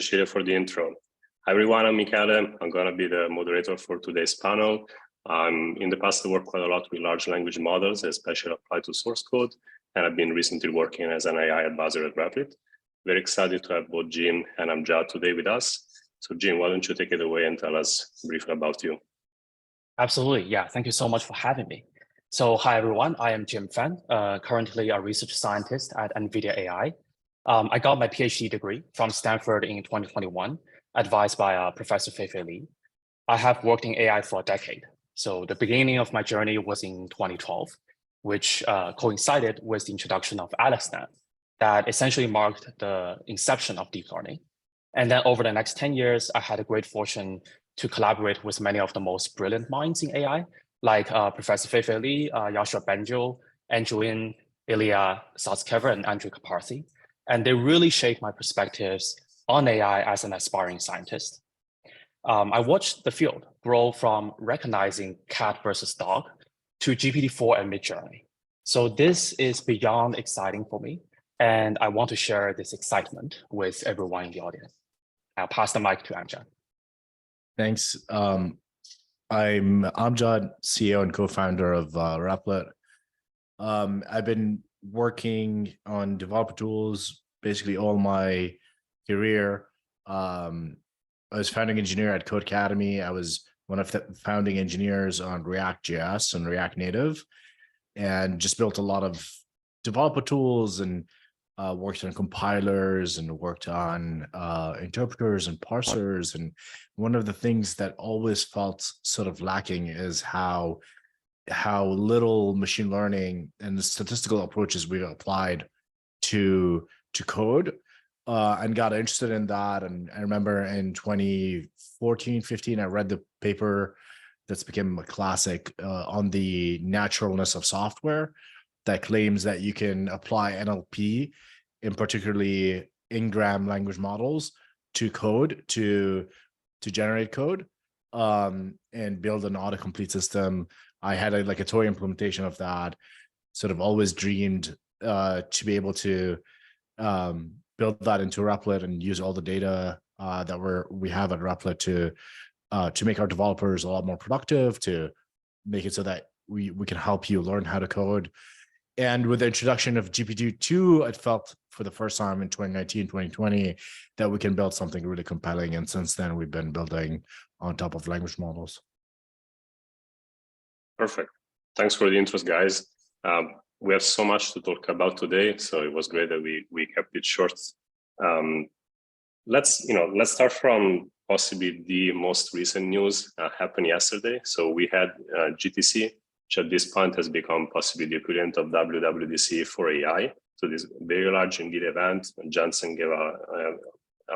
Michele for the intro. Hi everyone, I'm Michele. I'm going to be the moderator for today's panel. In the past, I worked quite a lot with large language models, especially applied to source code, and I've been recently working as an AI advisor at Replit. Very excited to have both Jim and Amjad today with us. So Jim, why don't you take it away and tell us briefly about you? Absolutely, yeah. Thank you so much for having me. So hi everyone, I am Jim Fan, currently a research scientist at NVIDIA AI. I got my PhD degree from Stanford in 2021, advised by Professor Fei-Fei Li. I have worked in AI for a decade. So the beginning of my journey was in 2012, which coincided with the introduction of AlexNet that essentially marked the inception of deep learning. And then over the next 10 years, I had a great fortune to collaborate with many of the most brilliant minds in AI, like Professor Fei-Fei Li, Yoshua Bengio, Angelin, Ilya Sutskever, and Andrew Karpathy. And they really shaped my perspectives on AI as an aspiring scientist. I watched the field grow from recognizing cat versus dog to GPT-4 and Midjourney. So this is beyond exciting for me, and I want to share this excitement with everyone in the audience. I'll pass the mic to Amjad. Thanks. I'm Amjad, CEO and co-founder of Replit. I've been working on developer tools basically all my career. I was founding engineer at Codecademy. I was one of the founding engineers on React.js and React Native, and just built a lot of developer tools and worked on compilers and worked on interpreters and parsers. And one of the things that always felt sort of lacking is how little machine learning and the statistical approaches we applied to code, and got interested in that. And I remember in 2014, 15, I read the paper that's become a classic on the naturalness of software that claims that you can apply NLP, in particularly Ingram language models, to code, to generate code, and build an autocomplete system. I had a toy implementation of that, sort of always dreamed to be able to build that into Replit and use all the data that we have at Replit to make our developers a lot more productive, to make it so that we can help you learn how to code. And with the introduction of GPT-2, it felt for the first time in 2019, 2020, that we can build something really compelling. And since then, we've been building on top of language models. Perfect. Thanks for the interest, guys. We have so much to talk about today, so it was great that we kept it short. Let's start from possibly the most recent news happened yesterday. So we had GTC, which at this point has become possibly the equivalent of WWDC for AI. So this very large NVIDIA event. Jensen gave an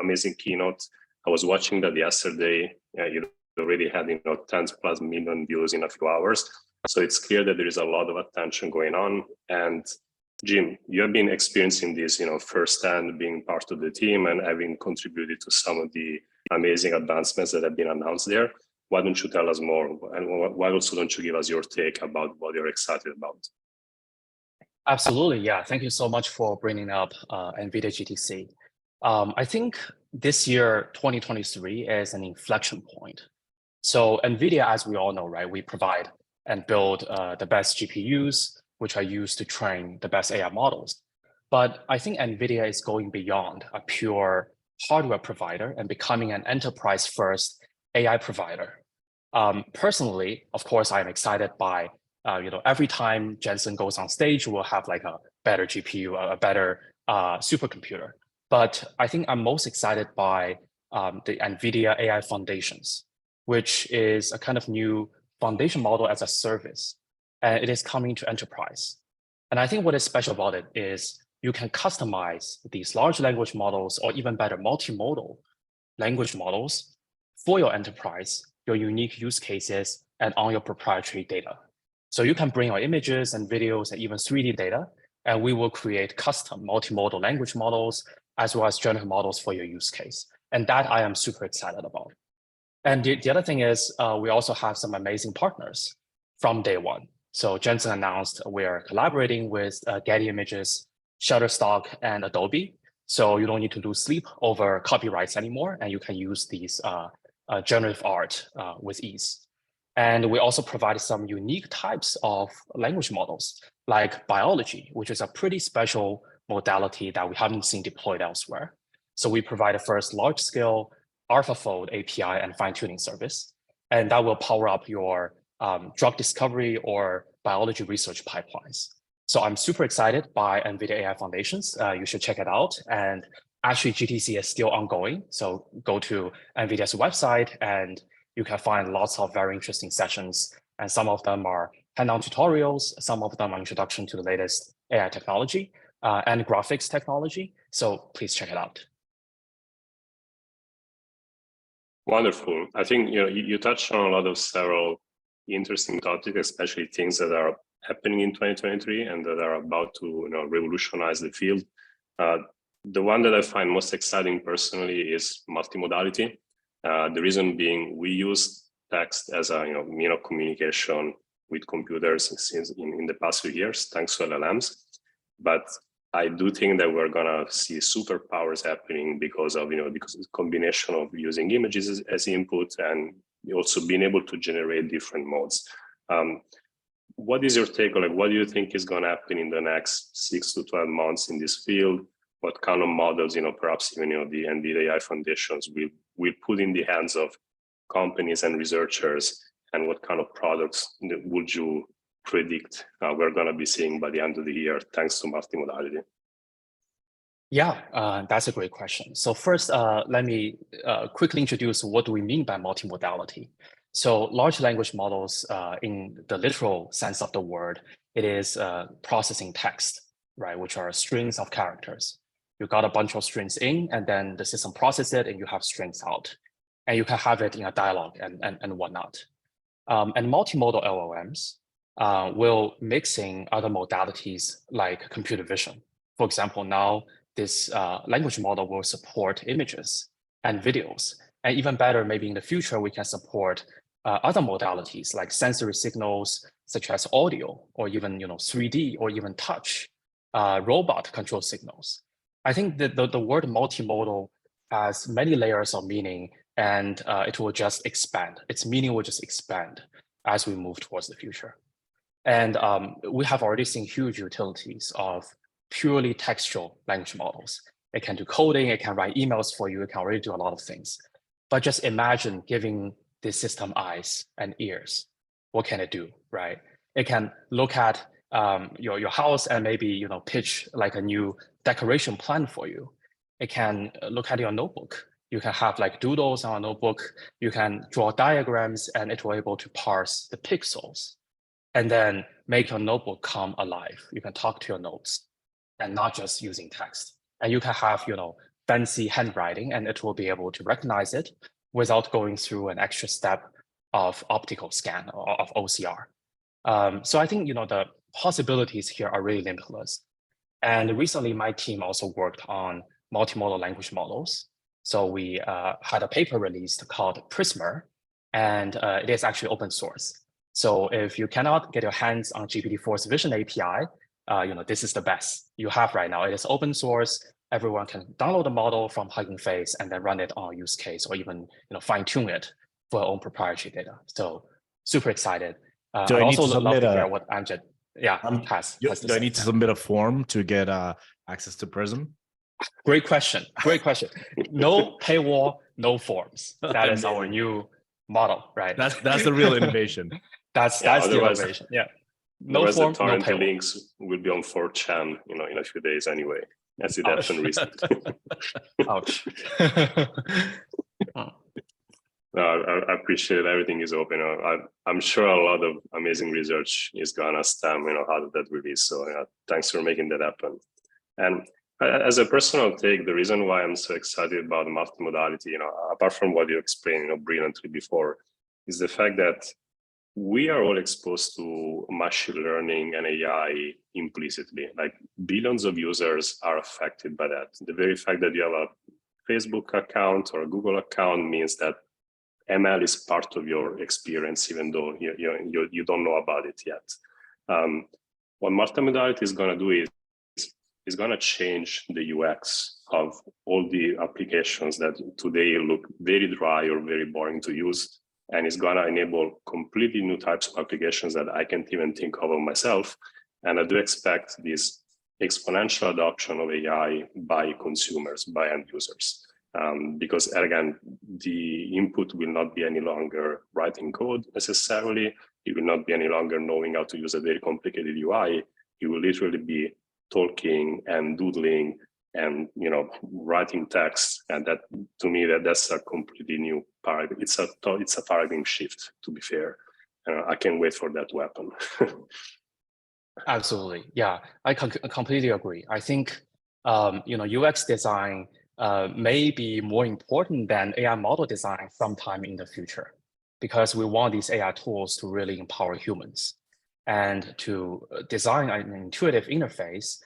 amazing keynote. I was watching that yesterday. It already had tens plus million views in a few hours. So it's clear that there is a lot of attention going on. And Jim, you have been experiencing this, firsthand, being part of the team and having contributed to some of the amazing advancements that have been announced there. Why don't you tell us more? And why also don't you give us your take about what you're excited about? Absolutely, yeah. Thank you so much for bringing up NVIDIA GTC. I think this year, 2023, is an inflection point. So NVIDIA, as we all know, right, we provide and build the best GPUs, which are used to train the best AI models. But I think NVIDIA is going beyond a pure hardware provider and becoming an enterprise-first AI provider. Personally, of course, I'm excited by, every time Jensen goes on stage, we'll have like a better GPU, a better supercomputer. But I think I'm most excited by the NVIDIA AI Foundations, which is a kind of new foundation model as a service, and it is coming to enterprise. And I think what is special about it is you can customize these large language models, or even better, multimodal language models for your enterprise, your unique use cases, and on your proprietary data. So you can bring your images and videos and even 3D data, and we will create custom multimodal language models as well as generative models for your use case. And that I am super excited about. And the other thing is we also have some amazing partners from day one. So Jensen announced we're collaborating with Getty Images, Shutterstock, and Adobe So you don't need to lose sleep over copyrights anymore, and you can use these generative art with ease. And we also provide some unique types of language models, like biology, which is a pretty special modality that we haven't seen deployed elsewhere. So we provide a first large-scale AlphaFold API and fine-tuning service, and that will power up your drug discovery or biology research pipelines. So I'm super excited by NVIDIA AI Foundations. You should check it out. And actually, GTC is still ongoing. So go to NVIDIA's website and you can find lots of very interesting sessions. And some of them are hand-on tutorials. Some of them are introduction to the latest AI technology and graphics technology. So please check it out. Wonderful. I think you touched on a lot of several interesting topics, especially things that are happening in 2023 and that are about to revolutionize the field. The one that I find most exciting personally is multimodality. The reason being, we use text as a mean of communication with computers since in the past few years, thanks to LLMs. But I do think that we're gonna see superpowers happening because of because it's a combination of using images as input and also being able to generate different modes. What is your take on what do you think is going to happen in the next 6 to 12 months in this field? What kind of models, perhaps even the NVIDIA AI Foundations will put in the hands of companies and researchers, and what kind of products would you predict we're going to be seeing by the end of the year, thanks to multimodality? Yeah, that's a great question. So first, let me quickly introduce what do we mean by multimodality. So large language models, in the literal sense of the word, it is processing text, right, which are strings of characters. You got a bunch of strings in, and then the system processes it, and you have strings out. And you can have it in a dialogue and whatnot. And multimodal LLMs will mix in other modalities like computer vision. For example, now this language model will support images and videos. And even better, maybe in the future, we can support other modalities like sensory signals, such as audio, or even 3D, or even touch, robot control signals. I think that the word multimodal has many layers of meaning, and it will just expand. Its meaning will just expand as we move towards the future. And we have already seen huge utilities of purely textual language models. It can do coding, it can write emails for you, it can already do a lot of things. But just imagine giving this system eyes and ears. What can it do, right? It can look at your house and maybe pitch like a new decoration plan for you. It can look at your notebook. You can have like doodles on a notebook. You can draw diagrams, and it will be able to parse the pixels and then make your notebook come alive. You can talk to your notes and not just using text. And you can have fancy handwriting, and it will be able to recognize it without going through an extra step of optical scan or of OCR. So I think the possibilities here are really limitless. And recently, my team also worked on multimodal language models. So we had a paper released called Prismer, and it is actually open source. So if you cannot get your hands on GPT-4's Vision API, this is the best you have right now. It is open source. Everyone can download the model from Hugging Face and then run it on a use case, or even fine-tune it for our own proprietary data. So super excited. Do I need to love submit to hear what Amjad has to do I need to submit a form to get access to Prism? Great question. Great question. No paywall, no forms. That is our new model, right? That's the real innovation. that's the innovation. Yeah. No form, no paywall. The links will be on 4chan, in a few days anyway, as it happened recently. Ouch. I appreciate everything is open. I'm sure a lot of amazing research is gonna stem, out of that release. So thanks for making that happen. And as a personal take, the reason why I'm so excited about multimodality, apart from what you explained, brilliantly before, is the fact that we are all exposed to machine learning and AI implicitly. Like billions of users are affected by that. The very fact that you have a Facebook account or a Google account means that ML is part of your experience, even though you don't know about it yet. What multimodality is going to do is is going to change the UX of all the applications that today look very dry or very boring to use. And it's going to enable completely new types of applications that I can't even think of myself. And I do expect this exponential adoption of AI by consumers, by end users. Because again, the input will not be any longer writing code necessarily. It will not be any longer knowing how to use a very complicated UI. You will literally be talking and doodling and writing text, and that to me that's a completely new paradigm. It's a paradigm shift. To be fair, I can't wait for that to happen. Absolutely, yeah, I completely agree. I think UX design may be more important than AI model design sometime in the future, because we want these AI tools to really empower humans. And to design an intuitive interface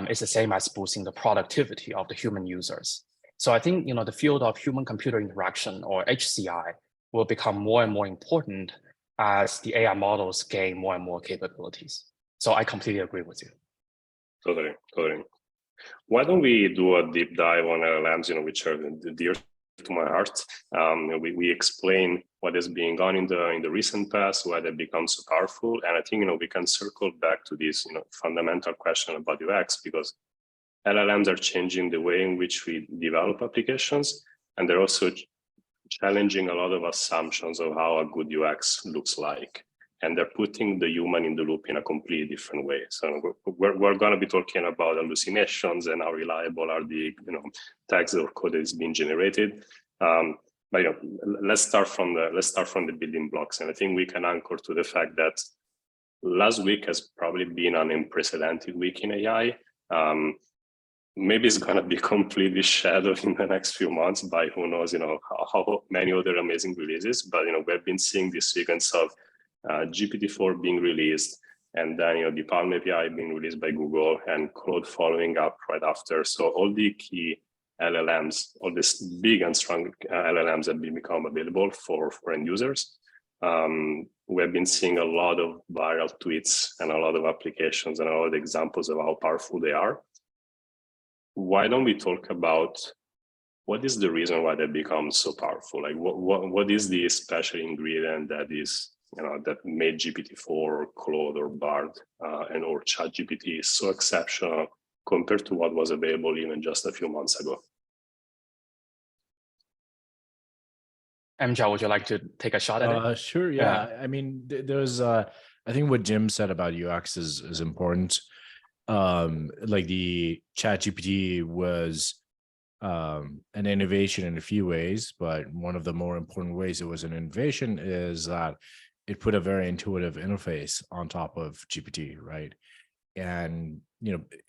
is the same as boosting the productivity of the human users. So I think the field of human-computer interaction, or HCI, will become more and more important as the AI models gain more and more capabilities. So I completely agree with you. Totally. Why don't we do a deep dive on LLMs, which are dear to my heart. We explain what is being done in the recent past, why they become so powerful, and I think we can circle back to this fundamental question about UX, because LLMs are changing the way in which we develop applications, and they're also challenging a lot of assumptions of how a good UX looks like. And they're putting the human in the loop in a completely different way. So we're going to be talking about hallucinations and how reliable are the tags or code that is being generated. But let's start from the building blocks, and I think we can anchor to the fact that last week has probably been an unprecedented week in AI. Maybe it's going to be completely shadowed in the next few months by who knows, how many other amazing releases. But we've been seeing this sequence of GPT-4 being released, and then the Palm API being released by Google, and Claude following up right after. So all the key LLMs, all these big and strong LLMs have become available for end users. We've been seeing a lot of viral tweets and a lot of applications and a lot of examples of how powerful they are. Why don't we talk about what is the reason why they become so powerful? Like what is the special ingredient that is that made GPT-4 or Claude or Bard or ChatGPT so exceptional compared to what was available even just a few months ago? Amjad, would you like to take a shot at it? Sure, yeah. I mean, there's I think what Jim said about UX is important. Like the ChatGPT was an innovation in a few ways, but one of the more important ways it was an innovation is that it put a very intuitive interface on top of GPT, right? And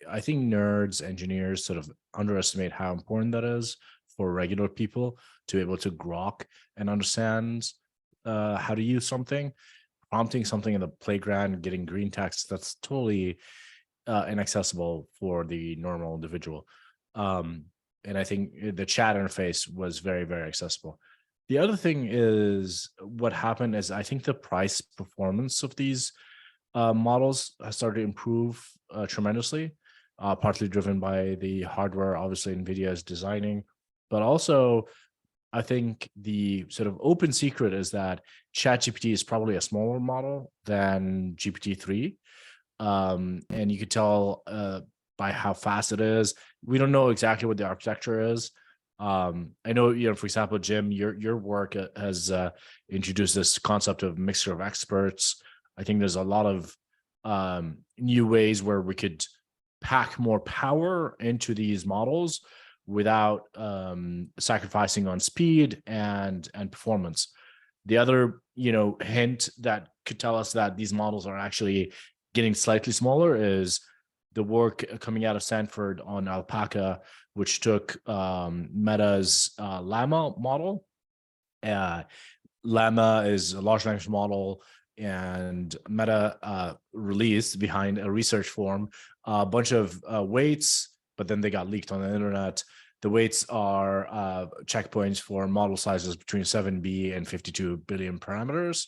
I think nerds, engineers sort of underestimate how important that is for regular people to be able to grok and understand how to use something. Prompting something in the playground, getting green text, that's totally inaccessible for the normal individual. And I think the chat interface was very, very accessible. The other thing is what happened is I think the price performance of these models has started to improve tremendously, partly driven by the hardware, obviously NVIDIA is designing, but also I think the sort of open secret is that ChatGPT is probably a smaller model than GPT-3. And you could tell by how fast it is. We don't know exactly what the architecture is. I know, for example, Jim, your work has introduced this concept of mixture of experts. I think there's a lot of new ways where we could pack more power into these models without sacrificing on speed and performance. The other, hint that could tell us that these models are actually getting slightly smaller is the work coming out of Stanford on Alpaca, which took Meta's Llama model. Llama is a large language model, and Meta released behind a research forum a bunch of weights, but then they got leaked on the internet. The weights are checkpoints for model sizes between 7B and 52 billion parameters.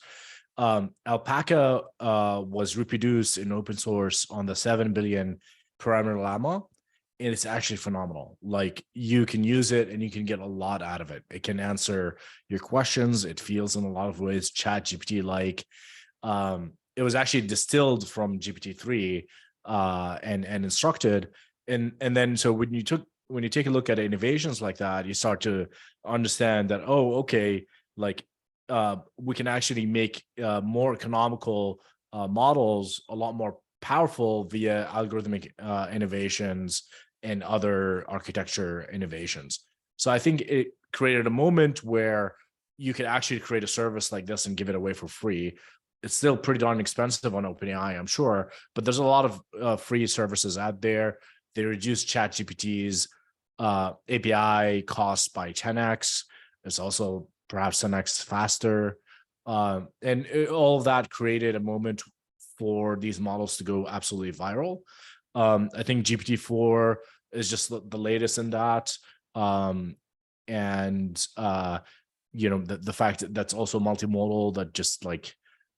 Alpaca was reproduced in open source on the 7 billion parameter Llama. and it's actually phenomenal. Like, you can use it and you can get a lot out of it. It can answer your questions. It feels in a lot of ways ChatGPT like. It was actually distilled from GPT-3 and instructed. And then so when you take a look at innovations like that, you start to understand that, oh, okay, like we can actually make more economical models a lot more powerful via algorithmic innovations and other architecture innovations. So I think it created a moment where you could actually create a service like this and give it away for free. It's still pretty darn expensive on OpenAI, I'm sure, but there's a lot of free services out there. They reduce ChatGPT's API costs by 10x. It's also perhaps 10x faster. And all of that created a moment for these models to go absolutely viral. I think GPT-4 is just the latest in that. You know, the fact that that's also multimodal, that just like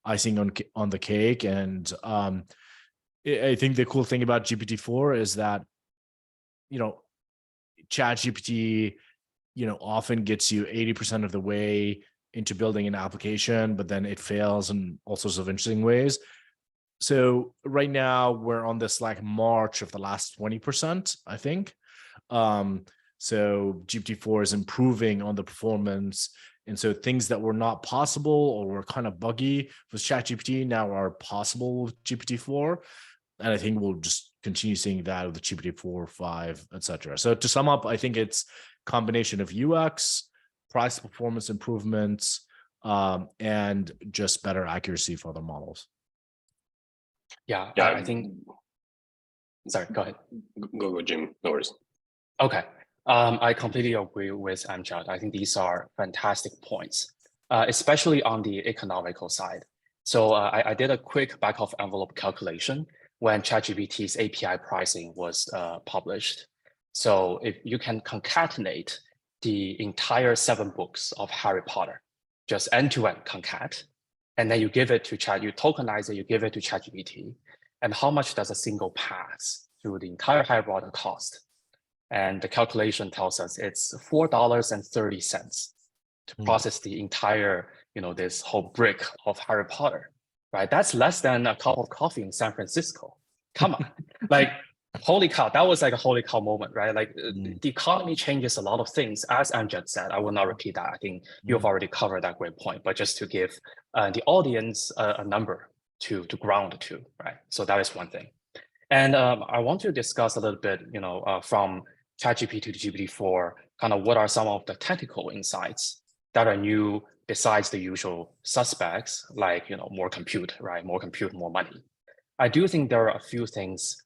icing on the cake. And I think the cool thing about GPT-4 is that, you know, ChatGPT, you know, often gets you 80% of the way into building an application, but then it fails in all sorts of interesting ways. So right now we're on this like march of the last 20%, I think. So GPT-4 is improving on the performance. And so things that were not possible or were kind of buggy with ChatGPT now are possible with GPT-4. And I think we'll just continue seeing that with the GPT-4, 5, etc. So to sum up, I think it's a combination of UX, price performance improvements, and just better accuracy for the models. Yeah, I think, sorry, go ahead. Go, Jim, no worries. Okay, I completely agree with Amjad. I think these are fantastic points, especially on the economical side. So I did a quick back of envelope calculation when ChatGPT's API pricing was published. So if you can concatenate the entire 7 books of Harry Potter, just end-to-end concat, and then you give it to Chat, you tokenize it, you give it to ChatGPT, and how much does a single pass through the entire Harry Potter cost? And the calculation tells us it's $4.30 to process the entire, you know, this whole brick of Harry Potter, right? That's less than a cup of coffee in San Francisco. Come on, like, holy cow, that was like a holy cow moment, right? Like the economy changes a lot of things. As Amjad said, I will not repeat that. I think you've already covered that great point, but just to give the audience a number to ground to, right? So that is one thing. And I want to discuss a little bit, you know, from ChatGPT to GPT-4, kind of what are some of the technical insights that are new besides the usual suspects, like, you know, more compute, right? More compute, more money. I do think there are a few things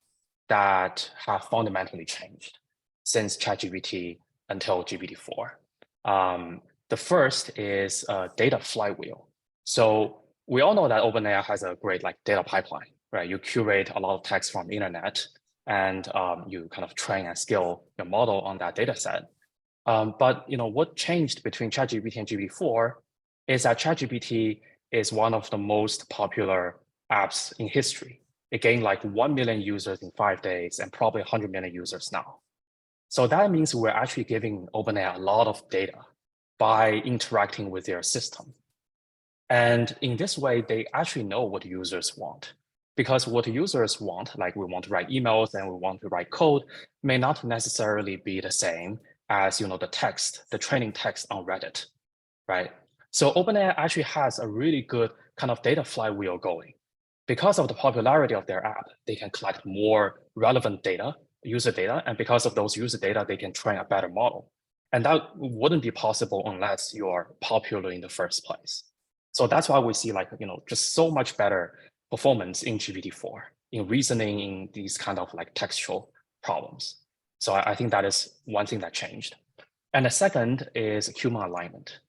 that have fundamentally changed since ChatGPT until GPT-4. The first is data flywheel. So we all know that OpenAI has a great like data pipeline, right? You curate a lot of text from the internet, and you kind of train and scale your model on that data set. But you know what changed between ChatGPT and GPT-4 is that ChatGPT is one of the most popular apps in history. It gained like 1 million users in 5 days and probably 100 million users now. So that means we're actually giving OpenAI a lot of data by interacting with their system. And in this way, they actually know what users want. Because what users want, like we want to write emails and we want to write code, may not necessarily be the same as, you know, the text, the training text on Reddit, right? So OpenAI actually has a really good kind of data flywheel going. Because of the popularity of their app, they can collect more relevant data, user data, and because of those user data, they can train a better model. And that wouldn't be possible unless you are popular in the first place. So that's why we see like, you know, just so much better performance in GPT-4, in reasoning, in these kind of like textual problems. So I think that is one thing that changed. And the second is human alignment.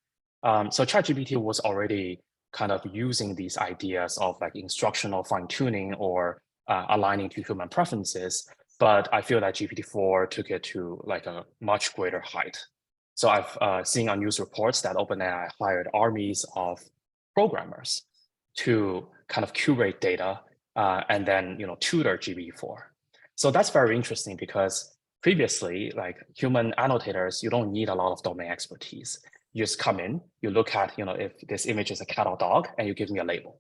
So ChatGPT was already kind of using these ideas of like instructional fine-tuning or aligning to human preferences, but I feel that GPT-4 took it to like a much greater height. So I've seen on news reports that OpenAI hired armies of programmers to kind of curate data and then, you know, tutor GPT-4. So that's very interesting because previously, like human annotators, you don't need a lot of domain expertise. You just come in, you look at, if this image is a cat or dog, and you give me a label.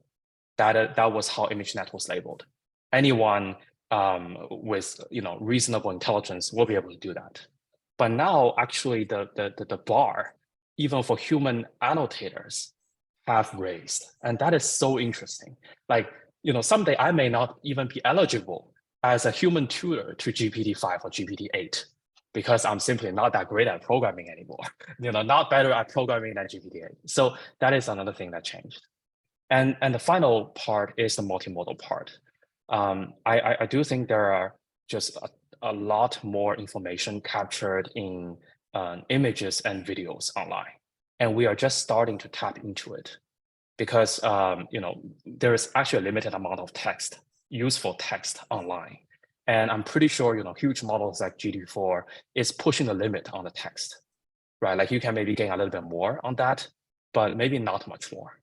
That was how ImageNet was labeled. Anyone with reasonable intelligence will be able to do that. But now, actually, the bar, even for human annotators, have raised, and that is so interesting. Like, someday I may not even be eligible as a human tutor to GPT-5 or GPT-8 because I'm simply not that great at programming anymore. Not better at programming than GPT-8. So that is another thing that changed. And the final part is the multimodal part. I do think there are just a lot more information captured in images and videos online. And we are just starting to tap into it because there is actually a limited amount of text, useful text online. And I'm pretty sure huge models like GPT-4 is pushing the limit on the text, right? Like you can maybe gain a little bit more on that, but maybe not much more.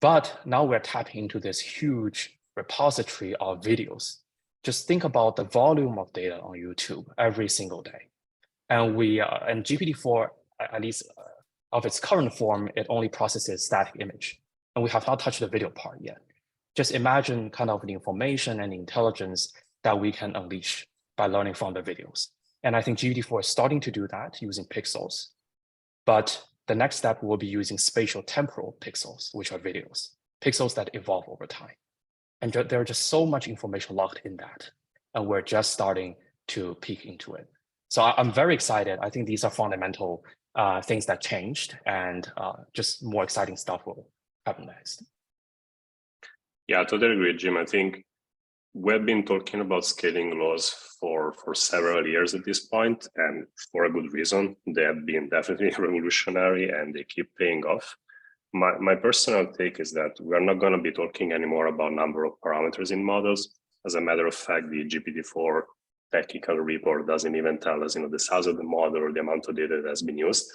But now we're tapping into this huge repository of videos. Just think about the volume of data on YouTube every single day. And and GPT-4, at least of its current form, it only processes static image. And we have not touched the video part yet. Just imagine kind of the information and the intelligence that we can unleash by learning from the videos. And I think GPT-4 is starting to do that using pixels. But the next step will be using spatial temporal pixels, which are videos, pixels that evolve over time. And there's just so much information locked in that. And we're just starting to peek into it. So I'm very excited. I think these are fundamental things that changed, and just more exciting stuff will happen next. Yeah, I totally agree, Jim. I think we've been talking about scaling laws for several years at this point, and for a good reason. They have been definitely revolutionary and they keep paying off. My personal take is that we're not going to be talking anymore about number of parameters in models. As a matter of fact, the GPT-4 technical report doesn't even tell us, the size of the model or the amount of data that has been used.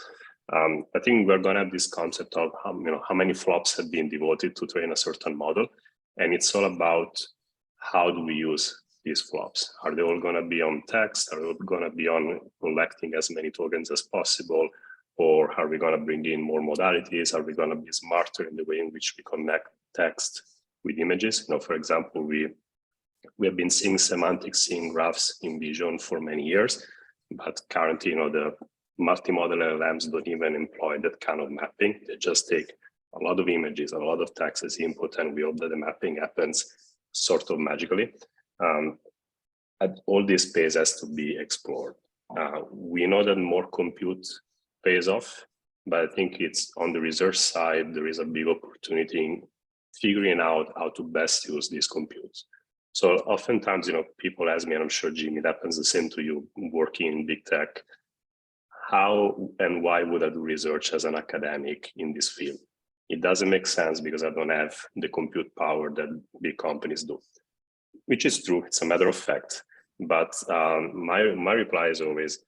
I think we're going to have this concept of how many flops have been devoted to train a certain model, and it's all about how do we use these flops? Are they all going to be on text? Are they going to be on collecting as many tokens as possible? Or are we going to bring in more modalities? Are we going to be smarter in the way in which we connect text with images? For example, we have been seeing semantic scene graphs in Vision for many years, but currently, the multi-modal LLMs don't even employ that kind of mapping. They just take a lot of images, a lot of text as input, and we hope that the mapping happens sort of magically. And all this space has to be explored. We know that more compute pays off, but I think it's on the research side, there is a big opportunity in figuring out how to best use these computes. So oftentimes, people ask me, and I'm sure, Jimmy, it happens the same to you working in big tech, how and why would I do research as an academic in this field? It doesn't make sense because I don't have the compute power that big companies do, which is true. It's a matter of fact. But my reply is always,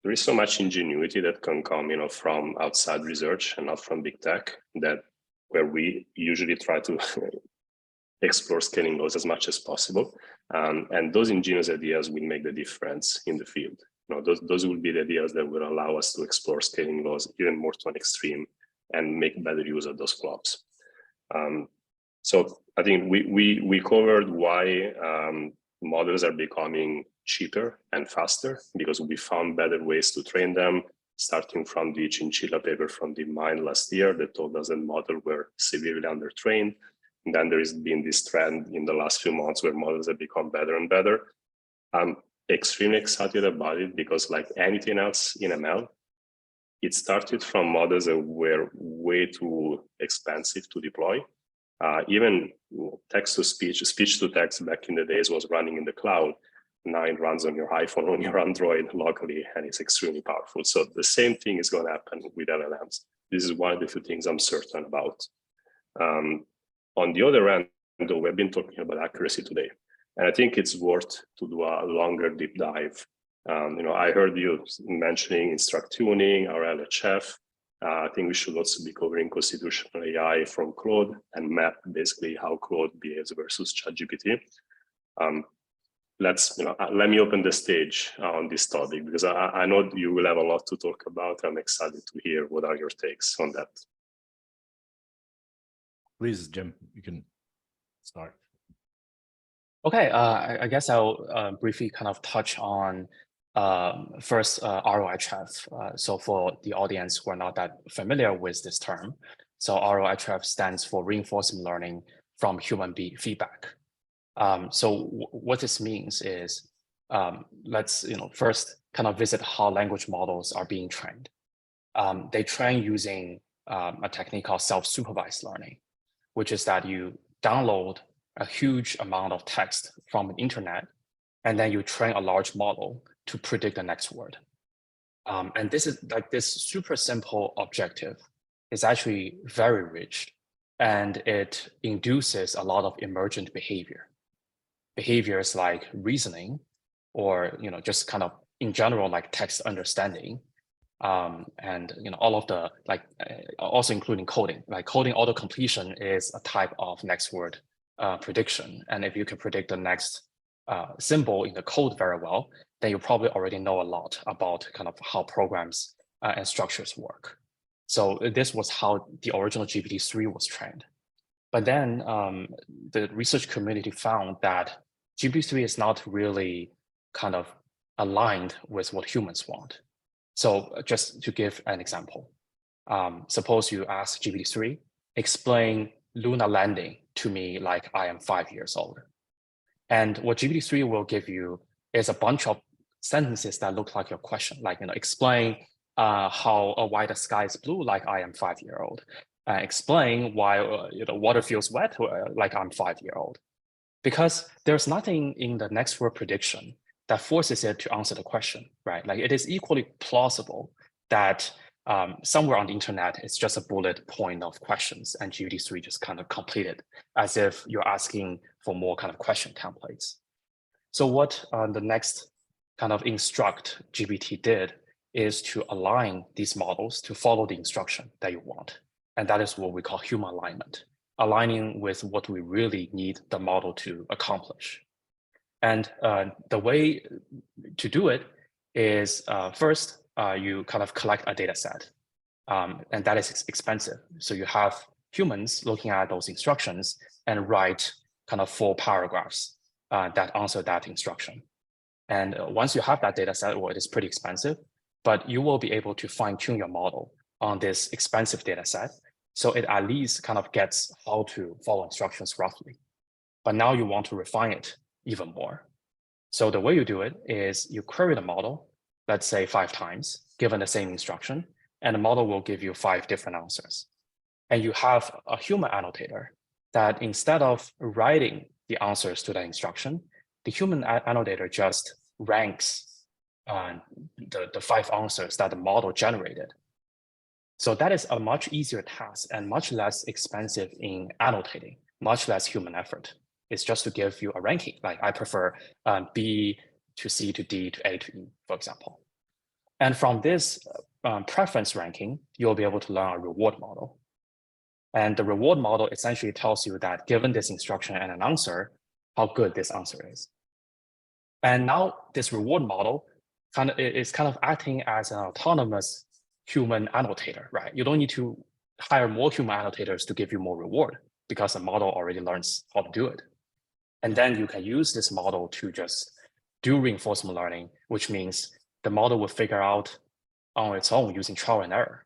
there is so much ingenuity that can come, from outside research and not from big tech, that where we usually try to explore scaling laws as much as possible. And those ingenious ideas will make the difference in the field. Those will be the ideas that will allow us to explore scaling laws even more to an extreme and make better use of those flops. So I think we covered why models are becoming cheaper and faster, because we found better ways to train them, starting from the Chinchilla paper from DeepMind last year that told us that models were severely undertrained. And then there has been this trend in the last few months where models have become better and better. I'm extremely excited about it because, like anything else in ML, it started from models that were way too expensive to deploy. Even text-to-speech, speech-to-text back in the days was running in the cloud. Now it runs on your iPhone, on your Android locally, and it's extremely powerful. So the same thing is going to happen with LLMs. This is one of the few things I'm certain about. On the other end, though, we've been talking about accuracy today, and I think it's worth to do a longer deep dive. I heard you mentioning instruct tuning or LHF. I think we should also be covering constitutional AI from Claude and map basically how Claude behaves versus ChatGPT. let me open the stage on this topic, because I know you will have a lot to talk about. I'm excited to hear what are your takes on that. Please, Jim, you can start. Okay, I guess I'll briefly kind of touch on first ROHF. So for the audience who are not that familiar with this term, so ROHF stands for reinforcement learning from human feedback. So what this means is, let's first kind of visit how language models are being trained. They train using a technique called self-supervised learning, which is that you download a huge amount of text from the internet, and then you train a large model to predict the next word. And this is like this super simple objective is actually very rich, and it induces a lot of emergent behavior. Behaviors like reasoning, or just kind of in general like text understanding, and all of the also including coding. Like coding auto-completion is a type of next word prediction, and if you can predict the next symbol in the code very well, then you probably already know a lot about kind of how programs and structures work. So this was how the original GPT-3 was trained. But then the research community found that GPT-3 is not really kind of aligned with what humans want. So just to give an example, suppose you ask GPT-3, explain lunar landing to me like I am 5 years old. And what GPT-3 will give you is a bunch of sentences that look like your question, like, explain why the sky is blue like I am 5-year-old. Explain why water feels wet like I'm 5-year-old. Because there's nothing in the next word prediction that forces it to answer the question, right? Like it is equally plausible that somewhere on the internet, it's just a bullet point of questions and GPT-3 just kind of complete it as if you're asking for more kind of question templates. So what the next kind of instruct GPT did is to align these models to follow the instruction that you want. And that is what we call human alignment, aligning with what we really need the model to accomplish. And the way to do it is first, you kind of collect a data set, and that is expensive. So you have humans looking at those instructions and write kind of 4 paragraphs that answer that instruction. And once you have that data set, well, it is pretty expensive, but you will be able to fine tune your model on this expensive data set. So it at least kind of gets how to follow instructions roughly. But now you want to refine it even more. So the way you do it is you query the model, let's say 5 times, given the same instruction, and the model will give you 5 different answers. And you have a human annotator that instead of writing the answers to the instruction, the human annotator just ranks the 5 answers that the model generated. So that is a much easier task and much less expensive in annotating, much less human effort. It's just to give you a ranking, like I prefer B to C to D to A to E, for example. And from this preference ranking, you'll be able to learn a reward model. And the reward model essentially tells you that given this instruction and an answer, how good this answer is. And now this reward model is kind of acting as an autonomous human annotator, right? You don't need to hire more human annotators to give you more reward because the model already learns how to do it. And then you can use this model to just do reinforcement learning, which means the model will figure out on its own using trial and error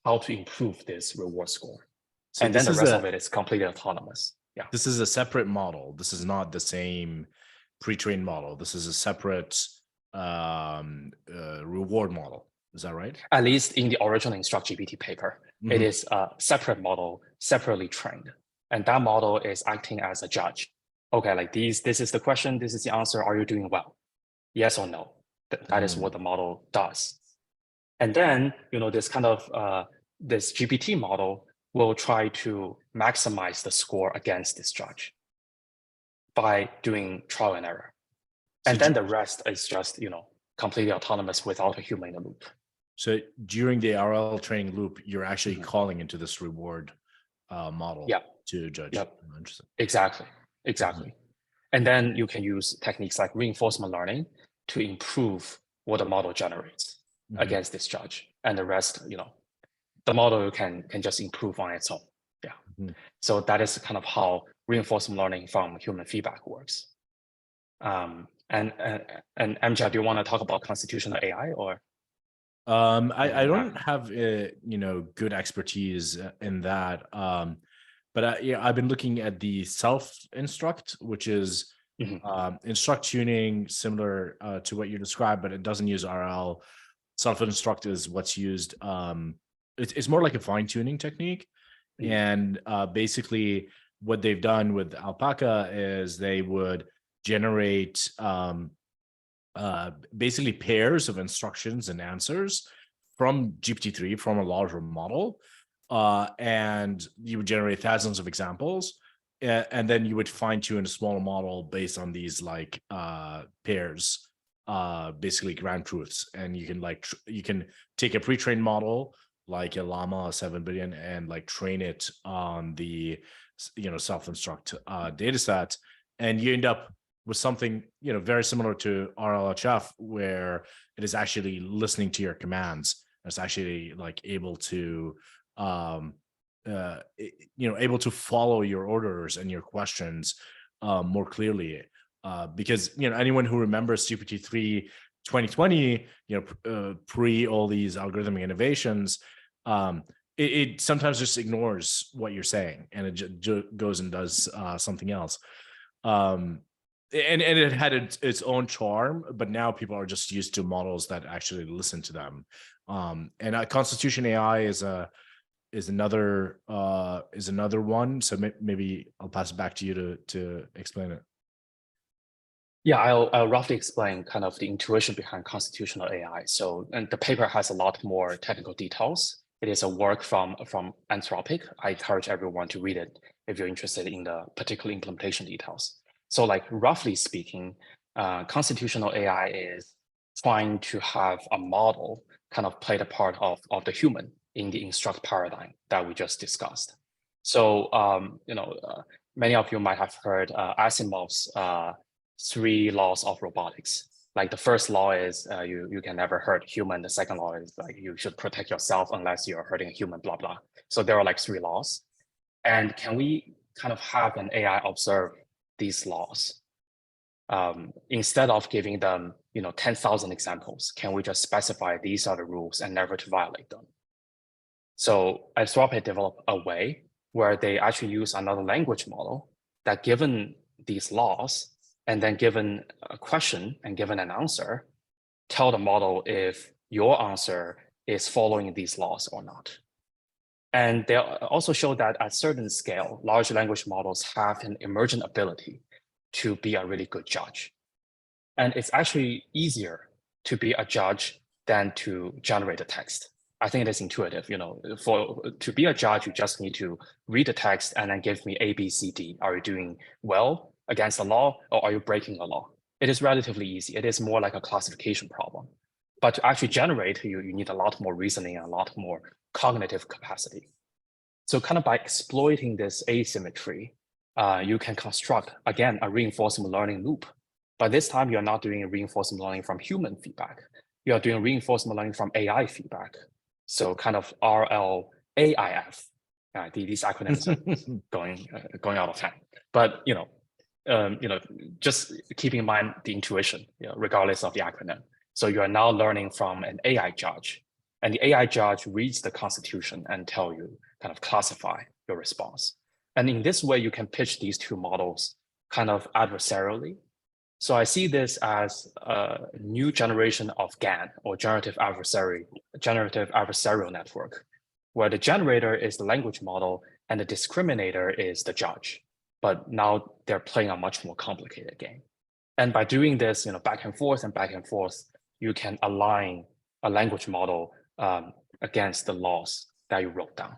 how to improve this reward score. So and then the rest of it is completely autonomous. Yeah. This is a separate model. This is not the same pre-trained model. This is a separate reward model. Is that right? At least in the original Instruct GPT paper, it is a separate model, separately trained. And that model is acting as a judge. Okay, like this is the question, this is the answer. Are you doing well? Yes or no? That is what the model does. And then, this kind of, this GPT model will try to maximize the score against this judge by doing trial and error. And then the rest is just, completely autonomous without a human in the loop. So during the RL training loop, you're actually calling into this reward model to judge. Yep. Exactly. And then you can use techniques like reinforcement learning to improve what the model generates against this judge. And the rest, the model can just improve on its own. Yeah. So that is kind of how reinforcement learning from human feedback works. And Amjad, do you want to talk about constitutional AI or? I don't have good expertise in that. But yeah, I've been looking at the self-instruct, which is instruct tuning, similar to what you described, but it doesn't use RL. Self-instruct is what's used. It's more like a fine-tuning technique. And basically what they've done with Alpaca is they would generate basically pairs of instructions and answers from GPT-3, from a larger model. And you would generate thousands of examples. And then you would fine tune a smaller model based on these like pairs, basically ground truths. And you can you can take a pre-trained model like a llama 7 billion and like train it on the self-instruct data set, and you end up with something very similar to RLHF, where it is actually listening to your commands. It's actually like able to able to follow your orders and your questions more clearly, because anyone who remembers GPT-3 2020, pre all these algorithmic innovations, it sometimes just ignores what you're saying and it goes and does something else. And it had its own charm, but now people are just used to models that actually listen to them. And Constitution AI is another one. So maybe I'll pass it back to you to explain it. Yeah, I'll roughly explain kind of the intuition behind constitutional AI. So, and the paper has a lot more technical details. It is a work from Anthropic. I encourage everyone to read it if you're interested in the particular implementation details. So like roughly speaking, constitutional AI is trying to have a model kind of play the part of the human in the instruct paradigm that we just discussed. So, many of you might have heard Asimov's 3 laws of robotics. Like the first law is you can never hurt human. The second law is like you should protect yourself unless you're hurting a human, blah, blah. So there are like 3 laws. And can we kind of have an AI observe these laws? Instead of giving them 10,000 examples, can we just specify these are the rules and never to violate them? So Anthropic developed a way where they actually use another language model that, given these laws, and then given a question and given an answer, tell the model if your answer is following these laws or not. And they also show that at certain scale, large language models have an emergent ability to be a really good judge. And it's actually easier to be a judge than to generate a text. I think it is intuitive, to be a judge, you just need to read the text and then give me A, B, C, D. Are you doing well against the law, or are you breaking the law? It is relatively easy. It is more like a classification problem. But to actually generate, you need a lot more reasoning and a lot more cognitive capacity. So kind of by exploiting this asymmetry, you can construct, again, a reinforcement learning loop. But this time, you're not doing a reinforcement learning from human feedback. You are doing reinforcement learning from AI feedback. So kind of RLAIF. These acronyms are going out of hand. But just keep in mind the intuition, regardless of the acronym. So you are now learning from an AI judge, and the AI judge reads the Constitution and tell you, kind of classify your response. And in this way, you can pitch these 2 models kind of adversarially. So I see this as a new generation of GAN, or generative adversarial network, where the generator is the language model and the discriminator is the judge. But now they're playing a much more complicated game. And by doing this, back and forth, you can align a language model against the laws that you wrote down.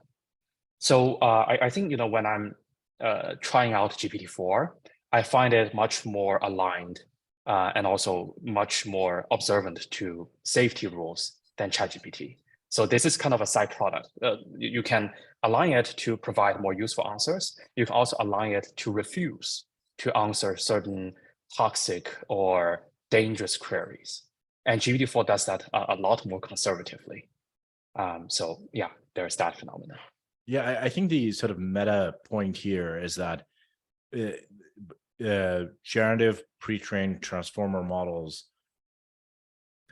So I think, when I'm trying out GPT-4, I find it much more aligned and also much more observant to safety rules than ChatGPT. So this is kind of a side product. You can align it to provide more useful answers. You can also align it to refuse to answer certain toxic or dangerous queries. And GPT-4 does that a lot more conservatively. So yeah, there's that phenomenon. Yeah, I think the sort of meta point here is that generative pre-trained transformer models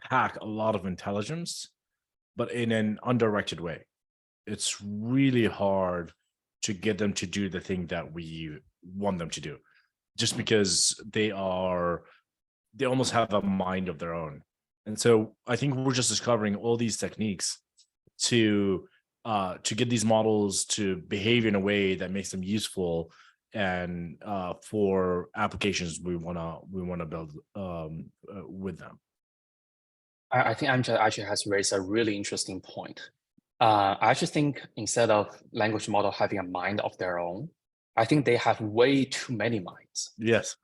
pack a lot of intelligence, but in an undirected way. It's really hard to get them to do the thing that we want them to do, just because they almost have a mind of their own. And so I think we're just discovering all these techniques to get these models to behave in a way that makes them useful and for applications we wanna build with them. I think Amjad actually has raised a really interesting point. I actually think instead of language model having a mind of their own, I think they have way too many minds. Yes.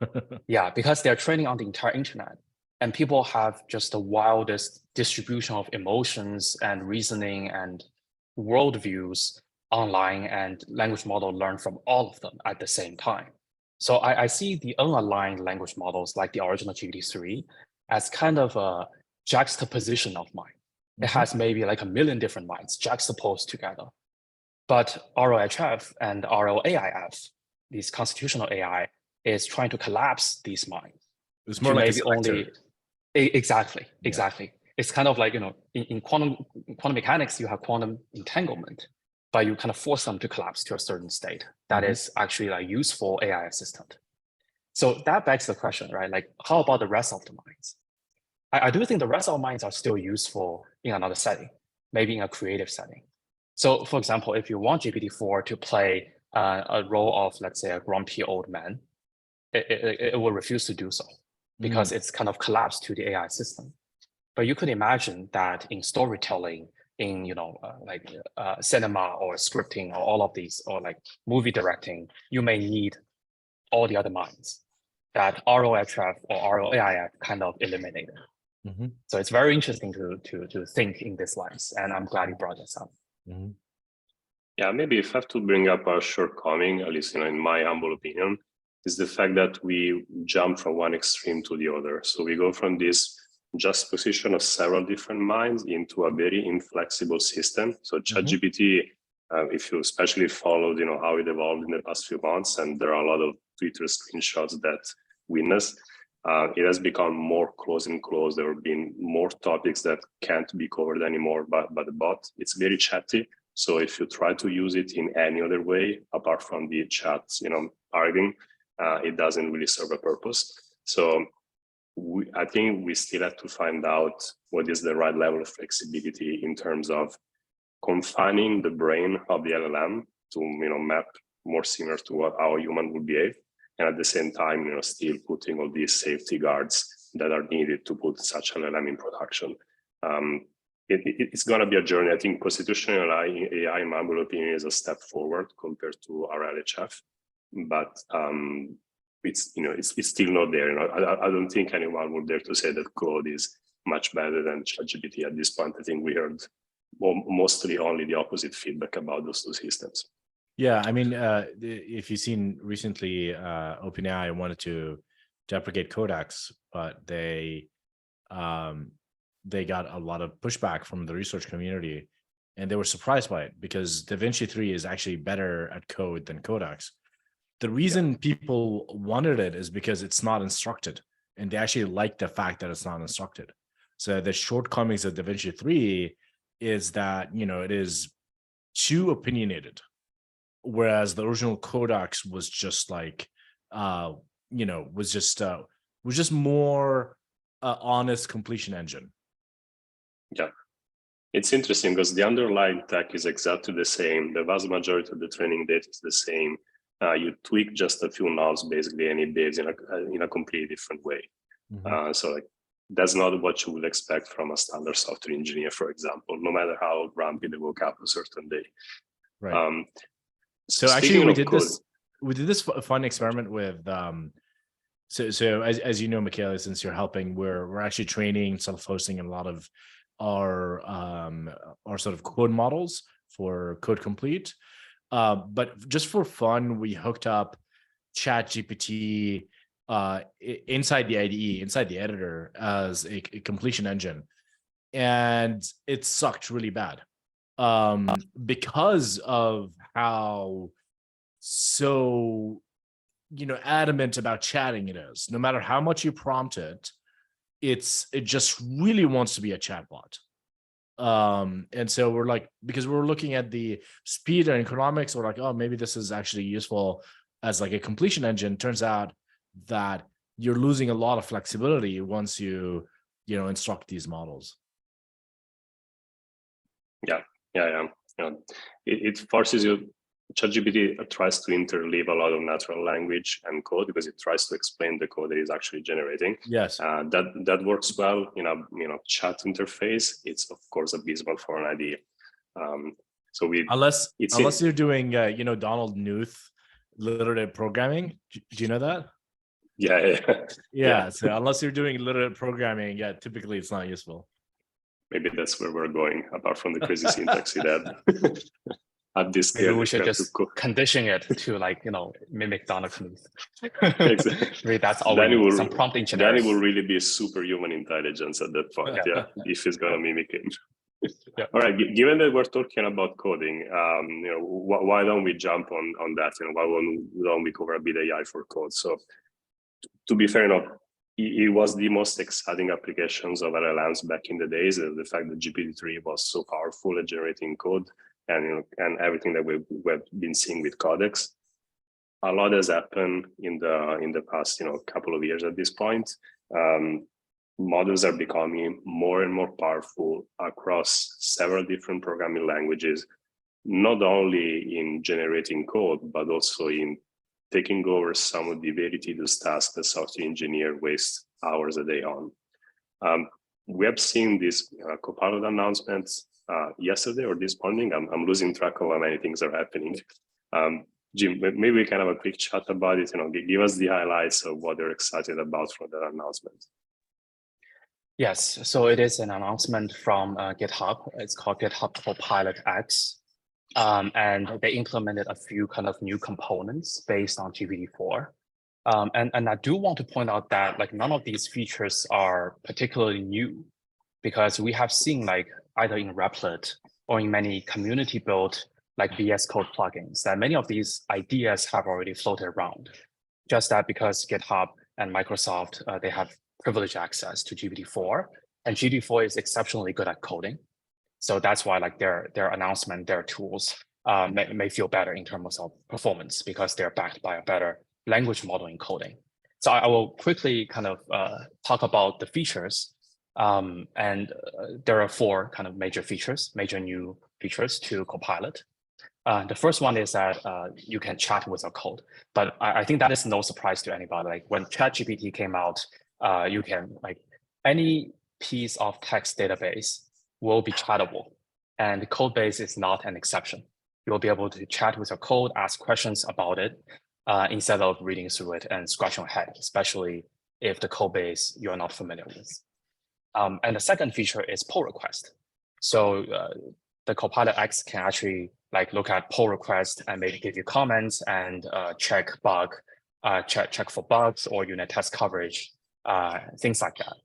Yeah, because they're training on the entire internet, and people have just the wildest distribution of emotions and reasoning and worldviews online, and language model learn from all of them at the same time. So I see the unaligned language models like the original GPT-3 as kind of a juxtaposition of mind. It has maybe like a million different minds juxtaposed together. But RLHF and RLAIF, this constitutional AI, is trying to collapse these minds. It's more like maybe only exactly. It's kind of like, in quantum mechanics, you have quantum entanglement, but you kind of force them to collapse to a certain state that is actually a useful AI assistant. So that begs the question, right? Like, how about the rest of the minds? I do think the rest of the minds are still useful in another setting, maybe in a creative setting. So for example, if you want GPT-4 to play a role of, let's say, a grumpy old man, it will refuse to do so because it's kind of collapsed to the AI system. But you could imagine that in storytelling, in cinema or scripting or all of these, or like movie directing, you may need all the other minds that ROHF or ROAIF kind of eliminated. So it's very interesting to think in this lens, and I'm glad you brought this up. Yeah, maybe if I have to bring up a shortcoming, at least in my humble opinion, is the fact that we jump from one extreme to the other. So we go from this juxtaposition of several different minds into a very inflexible system. So ChatGPT, if you especially followed, how it evolved in the past few months, and there are a lot of Twitter screenshots that witness, it has become more close and close. There have been more topics that can't be covered anymore by the bot. It's very chatty. So if you try to use it in any other way, apart from the chats, arguing, it doesn't really serve a purpose. So I think we still have to find out what is the right level of flexibility in terms of confining the brain of the LLM to, map more similar to how a human would behave. And at the same time, still putting all these safety guards that are needed to put such an LLM in production. It's going to be a journey. I think constitutional AI, in my humble opinion, is a step forward compared to RLHF, but it's still not there. I don't think anyone would dare to say that Claude is much better than ChatGPT at this point. I think we heard mostly only the opposite feedback about those two systems. Yeah, I mean, if you've seen recently, OpenAI wanted to deprecate Codex, but they got a lot of pushback from the research community, and they were surprised by it because DaVinci 3 is actually better at code than Codex. The reason people wanted it is because it's not instructed, and they actually like the fact that it's not instructed. So the shortcomings of DaVinci 3 is that, it is too opinionated. Whereas the original Codex was just like, was just more honest completion engine. Yeah, it's interesting because the underlying tech is exactly the same. The vast majority of the training data is the same. You tweak just a few knobs basically, and it behaves in a completely different way. So that's not what you would expect from a standard software engineer, for example, no matter how grumpy they woke up a certain day. Right. So actually, we did this fun experiment with. So as you know, Michele, since you're helping, we're actually training self-hosting in a lot of our sort of code models for Code Complete. But just for fun, we hooked up ChatGPT inside the IDE, inside the editor as a completion engine. And it sucked really bad because of how so, adamant about chatting it is. No matter how much you prompt it, it just really wants to be a chatbot. And so we're like, because we're looking at the speed and economics, we're like, oh, maybe this is actually useful as like a completion engine. Turns out that you're losing a lot of flexibility once you instruct these models. Yeah. It forces you. ChatGPT tries to interleave a lot of natural language and code because it tries to explain the code that it's actually generating. Yes, that works well in a chat interface. It's of course abysmal for an IDE. So unless you're doing Donald Knuth literate programming. Do you know that? Yeah. So unless you're doing literate programming, typically it's not useful. Maybe that's where we're going, apart from the crazy syntax it had. At this scale, maybe we should just condition it to mimic Donald Knuth. Exactly. Maybe that's all we need, some prompt engineering. Then it will really be superhuman intelligence at that point, if it's going to mimic him. All right, given that we're talking about coding, why don't we jump on that? Why don't we cover a bit AI for code? So to be fair enough, it was the most exciting applications of LLMs back in the days. The fact that GPT-3 was so powerful at generating code, and everything that we've been seeing with Codex. A lot has happened in the past couple of years at this point. Models are becoming more and more powerful across several different programming languages, not only in generating code, but also in taking over some of the very tedious tasks that software engineers waste hours a day on. We have seen these Copilot announcements yesterday or this morning. I'm losing track of how many things are happening. Jim, maybe we can have a quick chat about it. Give us the highlights of what they're excited about from that announcement. Yes, so it is an announcement from GitHub. It's called GitHub Pilot X. And they implemented a few kind of new components based on GPT-4. And I do want to point out that none of these features are particularly new, because we have seen either in Replit or in many community-built VS Code plugins that many of these ideas have already floated around. Just that because GitHub and Microsoft, they have privileged access to GPT-4, and GPT-4 is exceptionally good at coding. So that's why their announcement, their tools may feel better in terms of performance because they're backed by a better language model encoding. So I will quickly kind of talk about the features. And there are four kind of major new features to Copilot. The first one is that you can chat with a code, but I think that is no surprise to anybody. When ChatGPT came out, you can any piece of text database will be chattable, and the code base is not an exception. You'll be able to chat with your code, ask questions about it, instead of reading through it and scratching your head, especially if the code base you're not familiar with. And the second feature is pull request. So the Copilot X can actually look at pull request and maybe give you comments and check for bugs or unit test coverage, things like that.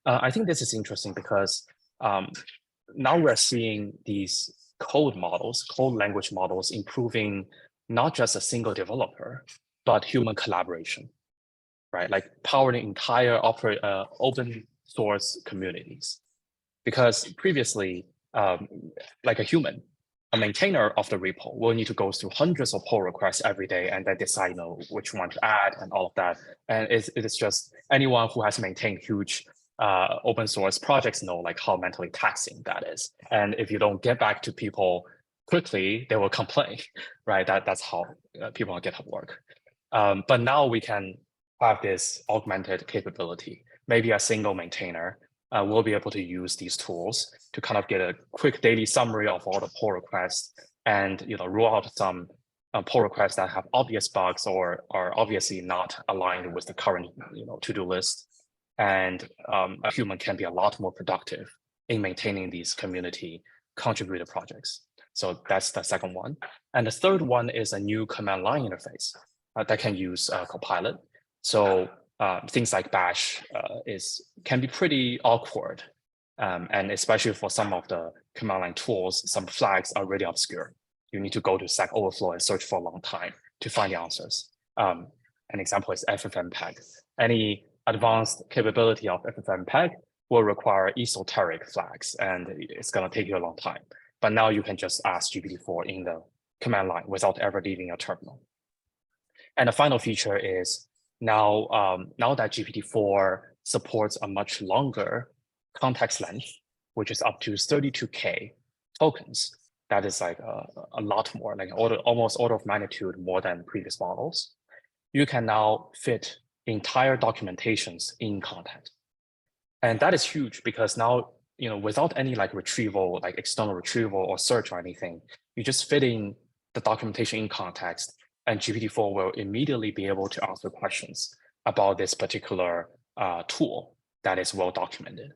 I think this is interesting because now we're seeing these code language models improving not just a single developer, but human collaboration, right? Powering entire open source communities. Because previously, a maintainer of the repo will need to go through hundreds of pull requests every day and then decide which one to add and all of that. And it is just anyone who has maintained huge open source projects know how mentally taxing that is. And if you don't get back to people quickly, they will complain, right? That's how people on GitHub work. But now we can have this augmented capability. Maybe a single maintainer will be able to use these tools to kind of get a quick daily summary of all the pull requests and rule out some pull requests that have obvious bugs or are obviously not aligned with the current to-do list. And a human can be a lot more productive in maintaining these community contributed projects. So that's the second one. And the third one is a new command line interface. that can use Copilot. So things like Bash can be pretty awkward. And especially for some of the command line tools, some flags are really obscure. You need to go to Stack Overflow and search for a long time to find the answers. An example is FFmpeg. Any advanced capability of FFmpeg will require esoteric flags, and it's going to take you a long time. But now you can just ask GPT-4 in the command line without ever leaving your terminal. And the final feature is now that GPT-4 supports a much longer context length, which is up to 32K tokens, that is like a lot more, like almost order of magnitude more than previous models. You can now fit entire documentations in context. And that is huge because now, without any like retrieval, like external retrieval or search or anything, you just fit in the documentation in context, and GPT-4 will immediately be able to answer questions about this particular tool that is well documented.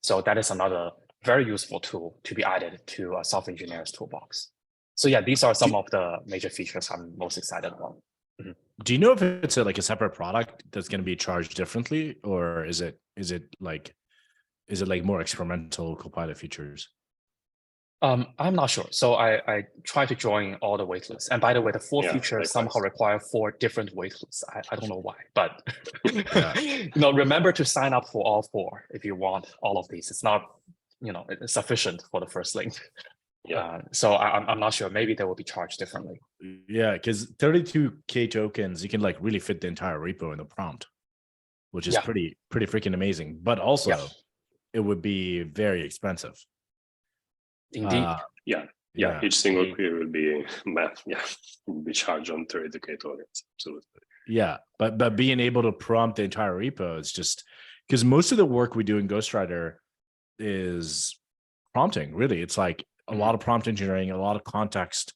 So that is another very useful tool to be added to a software engineer's toolbox. So yeah, these are some of the major features I'm most excited about. Mm-hmm. Do you know if it's like a separate product that's going to be charged differently, or is it like more experimental Copilot features? I'm not sure. So I try to join all the waitlists. And by the way, the 4 features somehow require 4 different waitlists. I don't know why, but remember to sign up for all 4 if you want all of these. It's not, it's sufficient for the first link. Yeah. So I'm not sure. Maybe they will be charged differently. Yeah, because 32K tokens, you can like really fit the entire repo in the prompt, which is pretty freaking amazing. But also, it would be very expensive. Indeed. Each single query will be will be charged on 32K tokens. Absolutely. Yeah, but being able to prompt the entire repo is just because most of the work we do in Ghostwriter is prompting. Really, it's like a lot of prompt engineering, a lot of context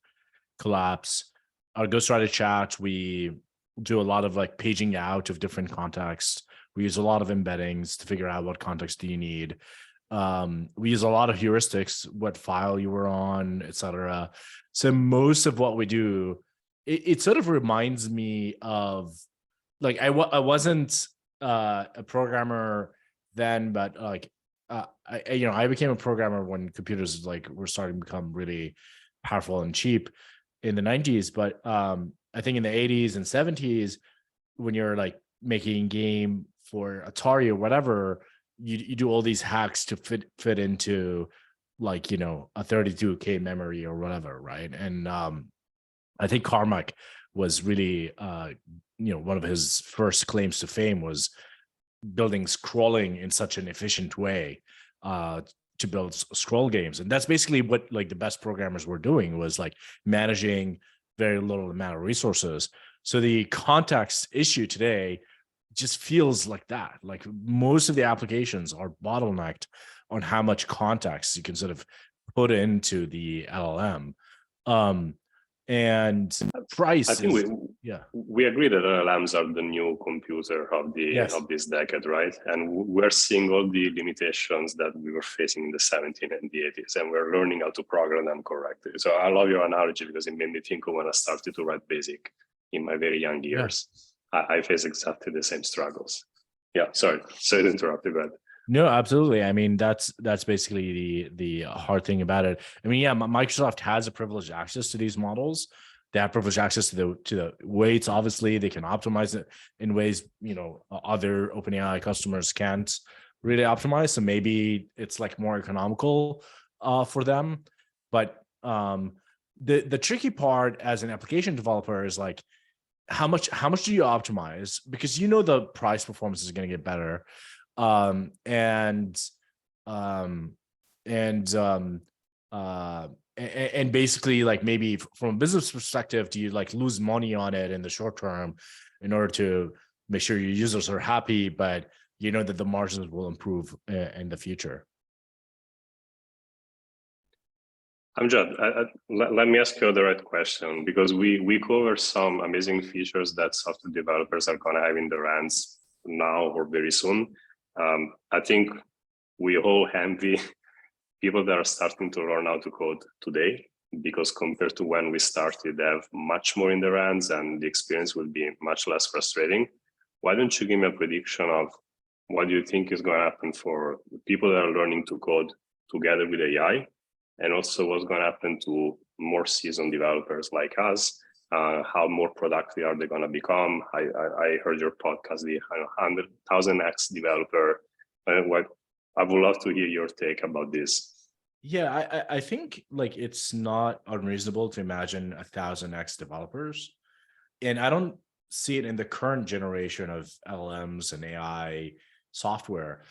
collapse. Our Ghostwriter chat, we do a lot of like paging out of different contexts. We use a lot of embeddings to figure out what context do you need. We use a lot of heuristics, what file you were on, etc. So most of what we do, it sort of reminds me of like I wasn't a programmer then, but like I became a programmer when computers like were starting to become really powerful and cheap in the 90s. But I think in the 80s and 70s, when you're like making a game for Atari or whatever, you do all these hacks to fit into like, a 32K memory or whatever, right? And I think Carmack was really, one of his first claims to fame was building scrolling in such an efficient way to build scroll games. And that's basically what like the best programmers were doing, was like managing very little amount of resources. So the context issue today just feels like that. Like most of the applications are bottlenecked on how much context you can sort of put into the LLM. And price. I think we agree that LLMs are the new computer of this decade, right? And we're seeing all the limitations that we were facing in the 70s and the 80s, and we're learning how to program them correctly. So I love your analogy because it made me think of when I started to write BASIC in my very young years. I face exactly the same struggles. Yeah, sorry to interrupt you, but no, absolutely. I mean, that's basically the hard thing about it. I mean, Microsoft has a privileged access to these models. They have privileged access to the weights. Obviously, they can optimize it in ways other OpenAI customers can't really optimize. So maybe it's like more economical for them. But the tricky part as an application developer is like, how much do you optimize? Because the price performance is going to get better. And basically like maybe from a business perspective, do you like lose money on it in the short term in order to make sure your users are happy, but that the margins will improve in the future? Amjad, let me ask you the right question, because we cover some amazing features that software developers are going to have in their hands now or very soon. I think we all envy people that are starting to learn how to code today, because compared to when we started, they have much more in their hands and the experience will be much less frustrating. Why don't you give me a prediction of what do you think is going to happen for the people that are learning to code together with AI, and also what's going to happen to more seasoned developers like us? How more productive are they going to become? I heard your podcast, the 100,000x developer. I would love to hear your take about this. Yeah, I think like it's not unreasonable to imagine 1,000x developers. And I don't see it in the current generation of LLMs and AI software.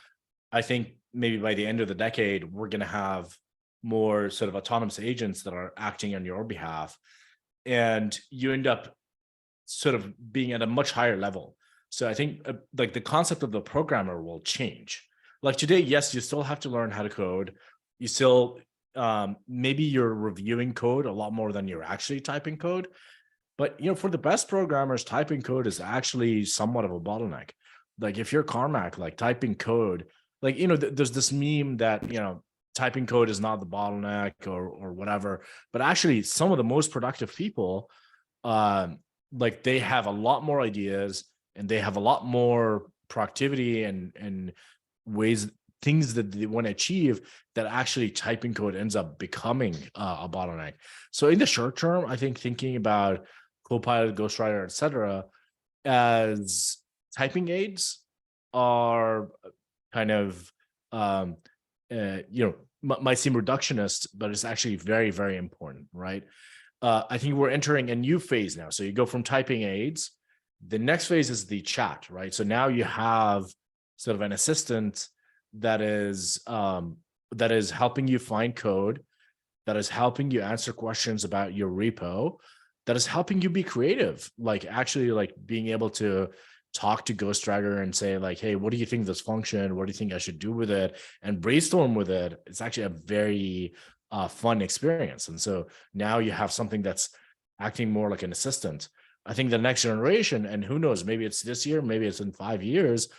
I think maybe by the end of the decade, we're going to have more sort of autonomous agents that are acting on your behalf. And you end up sort of being at a much higher level. So I think like the concept of the programmer will change. Like today, yes, you still have to learn how to code. You still, maybe you're reviewing code a lot more than you're actually typing code. But, you know, for the best programmers, typing code is actually somewhat of a bottleneck. Like if you're Carmack, like typing code, like, you know, there's this meme that, you know, typing code is not the bottleneck or whatever, but actually some of the most productive people, like they have a lot more ideas and they have a lot more productivity and ways, things that they want to achieve, that actually typing code ends up becoming a bottleneck. So in the short term, I think thinking about Copilot, Ghostwriter, etc., as typing aids are kind of, you know, might seem reductionist, but it's actually very, very important, right? I think we're entering a new phase now. So you go from typing aids, the next phase is the chat, right? So now you have sort of an assistant that is helping you find code, that is helping you answer questions about your repo, that is helping you be creative, like actually like being able to talk to Ghostwriter and say like, hey, what do you think of this function? What do you think I should do with it? And brainstorm with it. It's actually a very fun experience. And so now you have something that's acting more like an assistant. I think the next generation, and who knows, maybe it's this year, maybe it's in 5 years,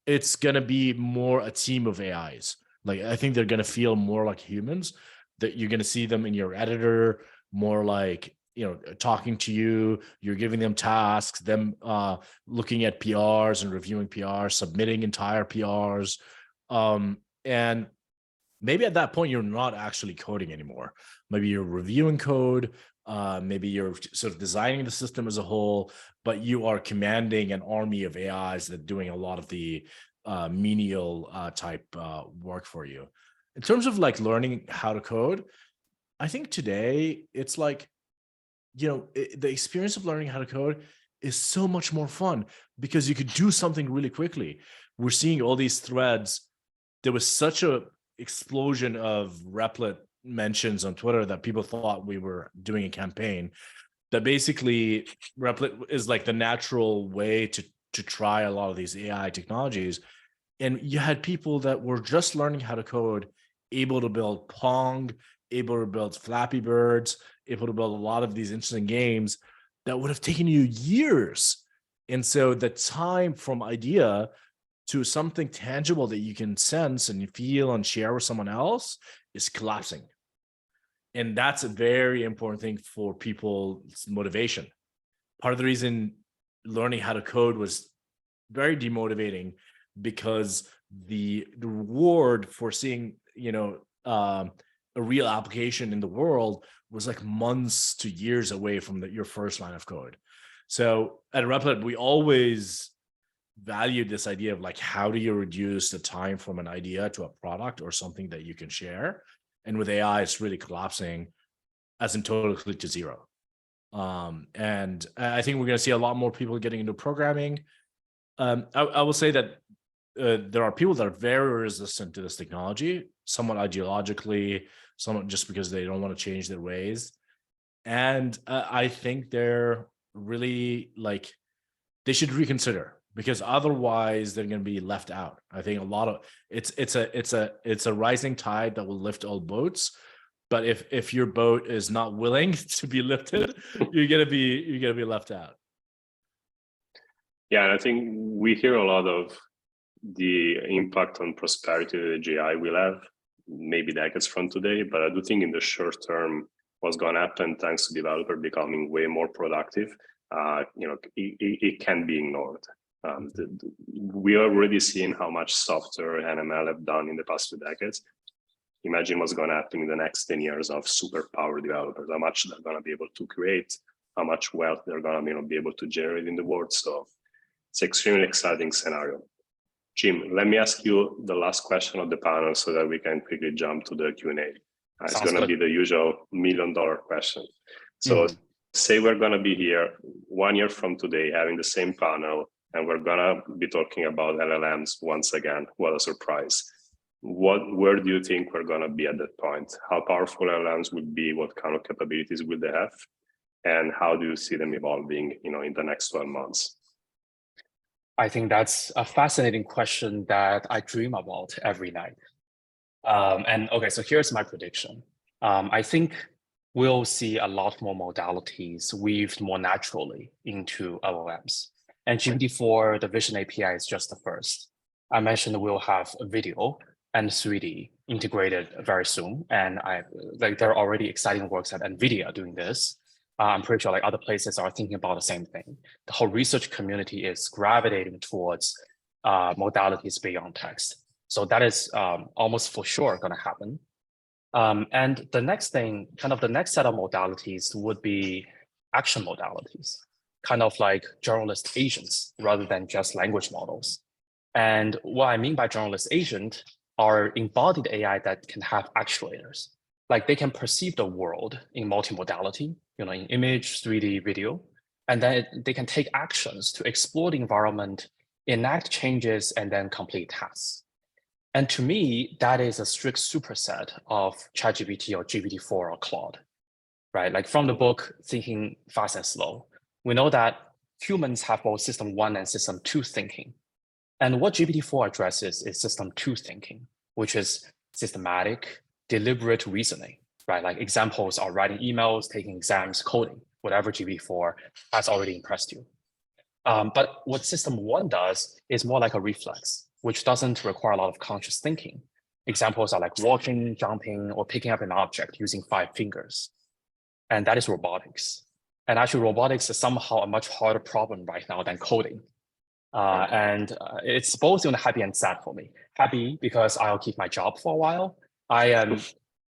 it's going to be more a team of AIs. Like, I think they're going to feel more like humans, that you're going to see them in your editor, more like, you know, talking to you, you're giving them tasks, them looking at PRs and reviewing PRs, submitting entire PRs. And maybe at that point, you're not actually coding anymore. Maybe you're reviewing code, maybe you're sort of designing the system as a whole, but you are commanding an army of AIs that are doing a lot of the menial type work for you. In terms of like learning how to code, I think today it's like, you know, the experience of learning how to code is so much more fun because you could do something really quickly. We're seeing all these threads. There was such a explosion of Replit mentions on Twitter that people thought we were doing a campaign, that basically Replit is like the natural way to try a lot of these AI technologies. And you had people that were just learning how to code, able to build Pong, able to build Flappy Birds, able to build a lot of these interesting games that would have taken you years. And so the time from idea to something tangible that you can sense and feel and share with someone else is collapsing. And that's a very important thing for people's motivation. Part of the reason learning how to code was very demotivating, because the reward for seeing, you know, a real application in the world was like months to years away from your first line of code. So at Replit, we always valued this idea of like, how do you reduce the time from an idea to a product or something that you can share? And with AI, it's really collapsing as in totally to zero. And I think we're going to see a lot more people getting into programming. I will say that there are people that are very resistant to this technology, somewhat ideologically, somewhat just because they don't want to change their ways. And I think they're really like, they should reconsider, because otherwise they're going to be left out. I think a lot of it's a rising tide that will lift all boats. But if your boat is not willing to be lifted, you're gonna be left out. Yeah, and I think we hear a lot of the impact on prosperity that AGI will have, maybe decades from today. But I do think in the short term, what's going to happen thanks to developer becoming way more productive, it can be ignored. We are already seeing how much software and ML have done in the past 2 decades. Imagine what's going to happen in the next 10 years of superpower developers, how much they're going to be able to create, how much wealth they're going to be able to generate in the world. So it's an extremely exciting scenario. Jim, let me ask you the last question of the panel so that we can quickly jump to the Q&A. It's going to be the usual $1 million question. So say we're going to be here 1 year from today having the same panel, and we're going to be talking about LLMs once again. What a surprise. Where do you think we're going to be at that point? How powerful LLMs will be? What kind of capabilities will they have? And how do you see them evolving, in the next 12 months? I think that's a fascinating question that I dream about every night. Okay, so here's my prediction. I think we'll see a lot more modalities weaved more naturally into LLMs. And GPT-4, the Vision API is just the first. I mentioned we'll have a video and 3D integrated very soon. And there are already exciting works at NVIDIA doing this. I'm pretty sure other places are thinking about the same thing. The whole research community is gravitating towards modalities beyond text. So that is almost for sure going to happen. And the next thing, the next set of modalities would be action modalities, kind of like generalist agents rather than just language models. And what I mean by generalist agent are embodied AI that can have actuators. Like they can perceive the world in multimodality, in image, 3D, video, and then they can take actions to explore the environment, enact changes, and then complete tasks. And to me, that is a strict superset of ChatGPT or GPT-4 or Claude, right? Like from the book, Thinking Fast and Slow, we know that humans have both system 1 and system 2 thinking. And what GPT-4 addresses is system 2 thinking, which is systematic, deliberate reasoning, right? Like examples are writing emails, taking exams, coding, whatever GPT-4 has already impressed you. But what system 1 does is more like a reflex, which doesn't require a lot of conscious thinking. Examples are like walking, jumping, or picking up an object using 5 fingers. And that is robotics. And actually robotics is somehow a much harder problem right now than coding. It's both happy and sad for me. Happy because I'll keep my job for a while. I am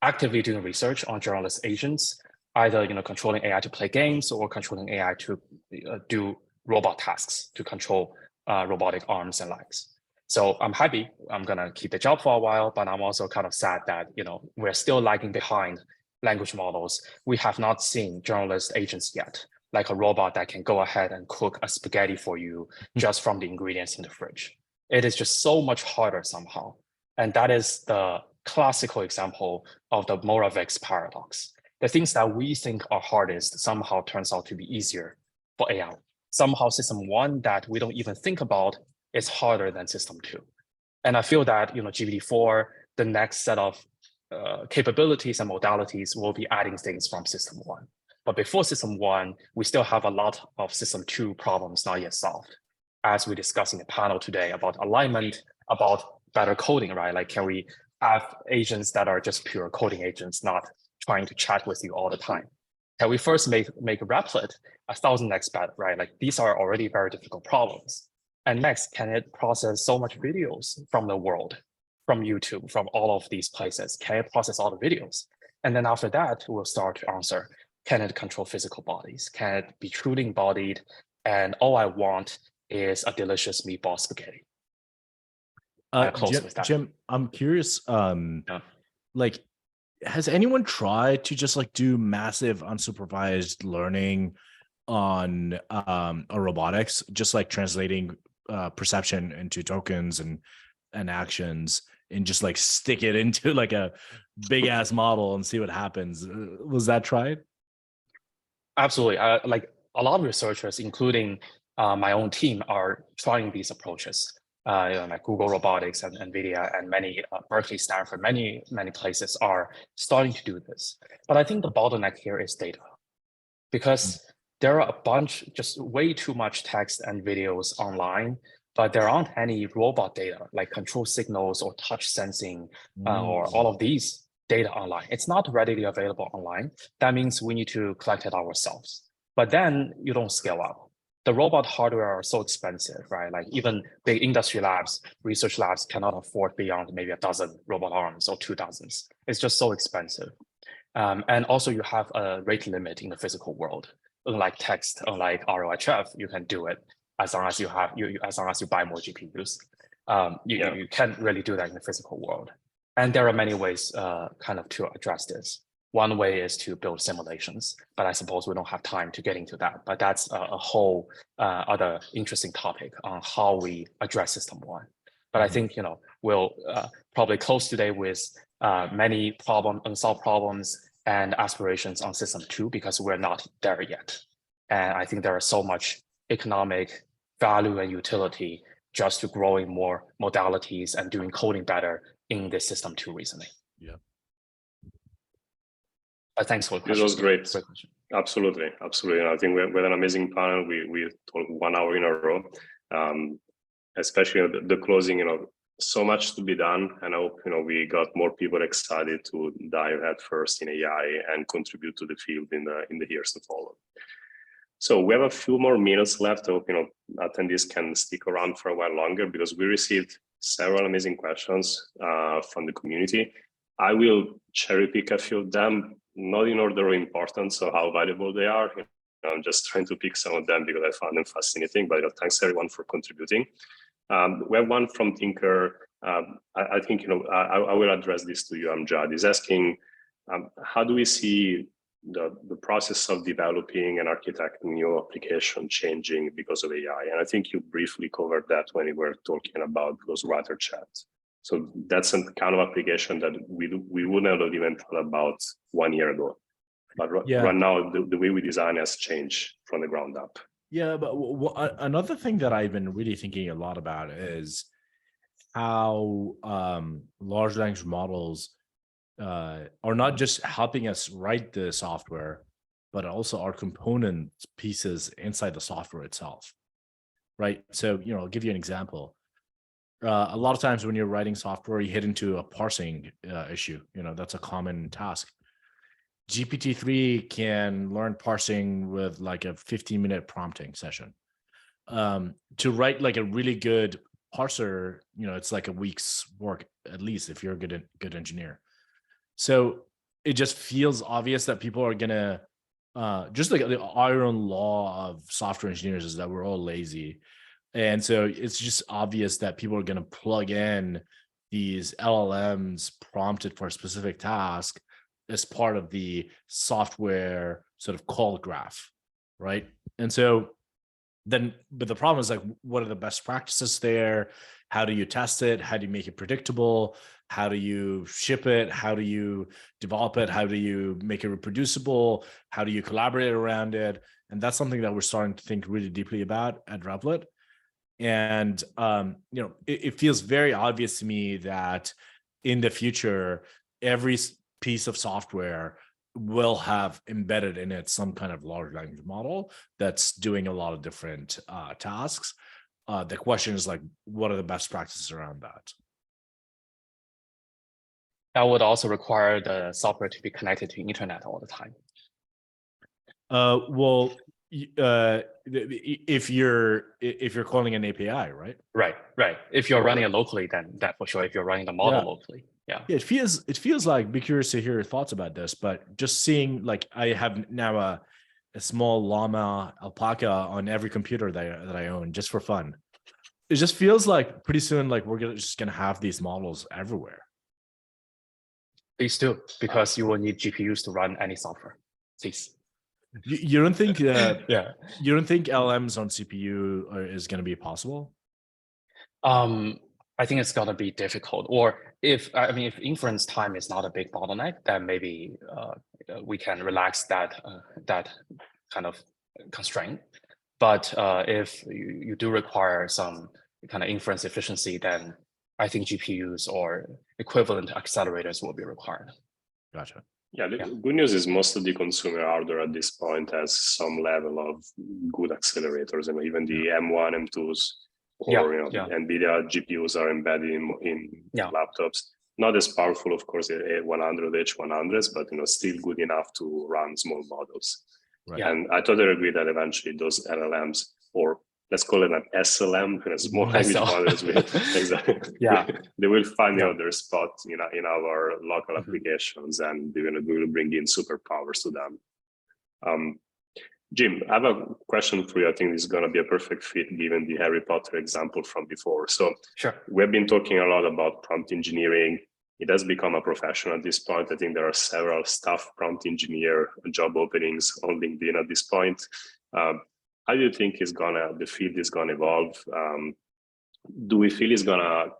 actively doing research on generalist agents, either controlling AI to play games or controlling AI to do robot tasks, to control robotic arms and legs. So I'm happy. I'm gonna keep the job for a while, but I'm also kind of sad that we're still lagging behind language models. We have not seen generalist agents yet, like a robot that can go ahead and cook a spaghetti for you just from the ingredients in the fridge. It is just so much harder somehow. And that is the classical example of the Moravec's paradox. The things that we think are hardest somehow turns out to be easier for AI. Somehow system 1 that we don't even think about is harder than system 2. And I feel that GPT-4, the next set of capabilities and modalities will be adding things from system 1. But before system 1, we still have a lot of system 2 problems not yet solved. As we discussed in the panel today about alignment, about better coding, right? Like, can we have agents that are just pure coding agents, not trying to chat with you all the time? Can we first make Replit 1000x better, right? Like these are already very difficult problems. And next, can it process so much videos from the world, from YouTube, from all of these places? Can it process all the videos? And then after that, we'll start to answer, can it control physical bodies? Can it be truly embodied? And all I want is a delicious meatball spaghetti. Jim, I'm curious, like, has anyone tried to just like do massive unsupervised learning on a robotics, just like translating perception into tokens and actions, and just like stick it into like a big ass model and see what happens? Was that tried? Absolutely. Like a lot of researchers, including my own team, are trying these approaches. Like Google Robotics and NVIDIA and many Berkeley, Stanford, many places are starting to do this. But I think the bottleneck here is data, because there are a bunch, just way too much text and videos online, but there aren't any robot data like control signals or touch sensing or all of these data online. It's not readily available online. That means we need to collect it ourselves. But then you don't scale up. The robot hardware are so expensive, right? Like even big industry labs, research labs cannot afford beyond maybe a dozen robot arms or 2 dozens. It's just so expensive. And also you have a rate limit in the physical world. Unlike text, unlike ROHF, you can do it as long as you have as long as you buy more GPUs. You can't really do that in the physical world. And there are many ways kind of to address this. One way is to build simulations, but I suppose we don't have time to get into that. But that's a whole other interesting topic on how we address system one. But I think we'll probably close today with many unsolved problems and aspirations on system two, because we're not there yet. And I think there is so much economic value and utility just to growing more modalities and doing coding better in this system two recently. Yeah. Thanks for the question. This was great. Absolutely. And I think we had an amazing panel. We talked 1 hour in a row, especially the closing, so much to be done. And I hope, we got more people excited to dive head first in AI and contribute to the field in the years to follow. So we have a few more minutes left. I hope, attendees can stick around for a while longer, because we received several amazing questions from the community. I will cherry pick a few of them, not in order of importance or how valuable they are. I'm just trying to pick some of them because I found them fascinating, but thanks everyone for contributing. We have one from Tinker. I think, I will address this to you, Amjad. Is asking, how do we see the process of developing and architecting new application changing because of AI? And I think you briefly covered that when you were talking about those writer chats. So that's a kind of application that we wouldn't have even thought about 1 year ago. But right now, the way we design has changed from the ground up. Yeah, but another thing that I've been really thinking a lot about is how large language models are not just helping us write the software, but also our component pieces inside the software itself, right? So, I'll give you an example. A lot of times when you're writing software, you hit into a parsing issue. That's a common task. GPT-3 can learn parsing with like a 15-minute prompting session. To write like a really good parser, it's like a week's work at least if you're a good engineer. So it just feels obvious that people are gonna just like the iron law of software engineers is that we're all lazy. And so it's just obvious that people are going to plug in these LLMs prompted for a specific task as part of the software sort of call graph, right? And so then, but the problem is like, what are the best practices there? How do you test it? How do you make it predictable? How do you ship it? How do you develop it? How do you make it reproducible? How do you collaborate around it? And that's something that we're starting to think really deeply about at Replit. And, it feels very obvious to me that in the future, every piece of software will have embedded in it some kind of large language model that's doing a lot of different tasks. The question is like, what are the best practices around that? That would also require the software to be connected to internet all the time. Well, if you're calling an API, right? Right. If you're running it locally, then that for sure. If you're running the model locally, yeah. It feels like, be curious to hear your thoughts about this, but just seeing like I have now a small llama alpaca on every computer that I own just for fun. It just feels like pretty soon, like we're just gonna have these models everywhere. Please do, because you will need GPUs to run any software. Please. You don't think you don't think LMs on CPU is going to be possible? I think it's going to be difficult. Or if inference time is not a big bottleneck, then maybe we can relax that kind of constraint. But if you do require some kind of inference efficiency, then I think GPUs or equivalent accelerators will be required. Gotcha. Yeah, the good news is most of the consumer hardware at this point has some level of good accelerators, and even the M1, M2s, or NVIDIA GPUs are embedded in laptops. Not as powerful, of course, 100 H100s, but still good enough to run small models. Right. And I totally agree that eventually those LLMs, or let's call it an SLM, small language models, exactly. Yeah, they will find their spot in our local applications, and we will bring in superpowers to them. Jim, I have a question for you. I think this is going to be a perfect fit given the Harry Potter example from before. So sure. We've been talking a lot about prompt engineering. It has become a profession at this point. I think there are several staff prompt engineer job openings on LinkedIn at this point. How do you think the field is gonna evolve? Do we feel it's gonna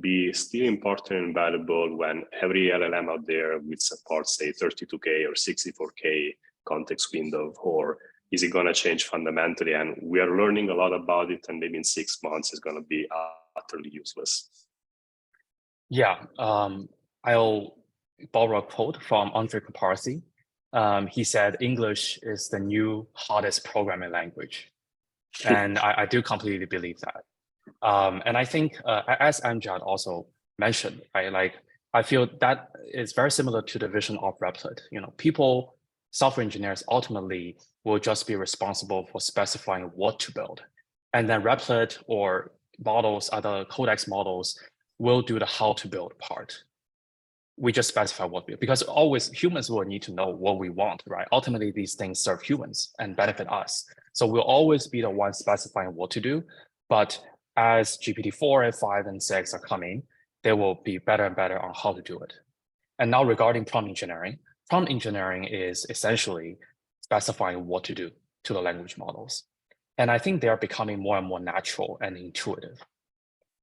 be still important and valuable when every LLM out there will support, say, 32K or 64K context window, or is it going to change fundamentally? And we are learning a lot about it, and maybe in 6 months it's going to be utterly useless. Yeah, I'll borrow a quote from Andre Parse. He said, "English is the new hottest programming language," and I do completely believe that. And I think, as Amjad also mentioned, right, like I feel that is very similar to the vision of Replit. People, software engineers, ultimately will just be responsible for specifying what to build, and then Replit or models, other codex models, will do the how to build part. We just specify what we, because always humans will need to know what we want, right? Ultimately, these things serve humans and benefit us. So we'll always be the ones specifying what to do. But as GPT-4 and 5 and 6 are coming, they will be better and better on how to do it. And now regarding prompt engineering is essentially specifying what to do to the language models. And I think they are becoming more and more natural and intuitive.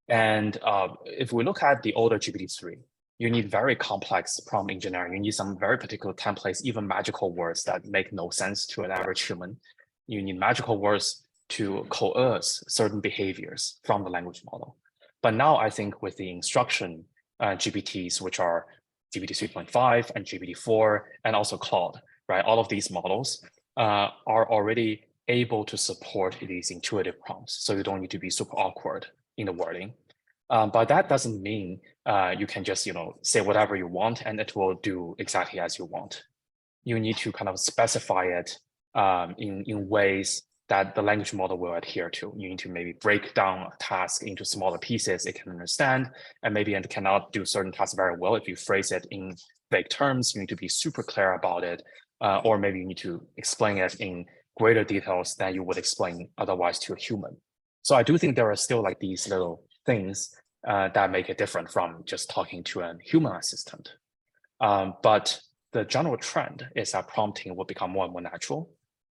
And if we look at the older GPT-3, you need very complex prompt engineering. You need some very particular templates, even magical words that make no sense to an average human. You need magical words to coerce certain behaviors from the language model. But now I think with the instruction GPTs, which are GPT 3.5 and GPT-4, and also Claude, right? All of these models are already able to support these intuitive prompts. So you don't need to be super awkward in the wording. But that doesn't mean you can just say whatever you want and it will do exactly as you want. You need to kind of specify it in ways that the language model will adhere to. You need to maybe break down a task into smaller pieces it can understand, and maybe it cannot do certain tasks very well. If you phrase it in vague terms, you need to be super clear about it, or maybe you need to explain it in greater details than you would explain otherwise to a human. So I do think there are still like these little things that make it different from just talking to a human assistant. But the general trend is that prompting will become more and more natural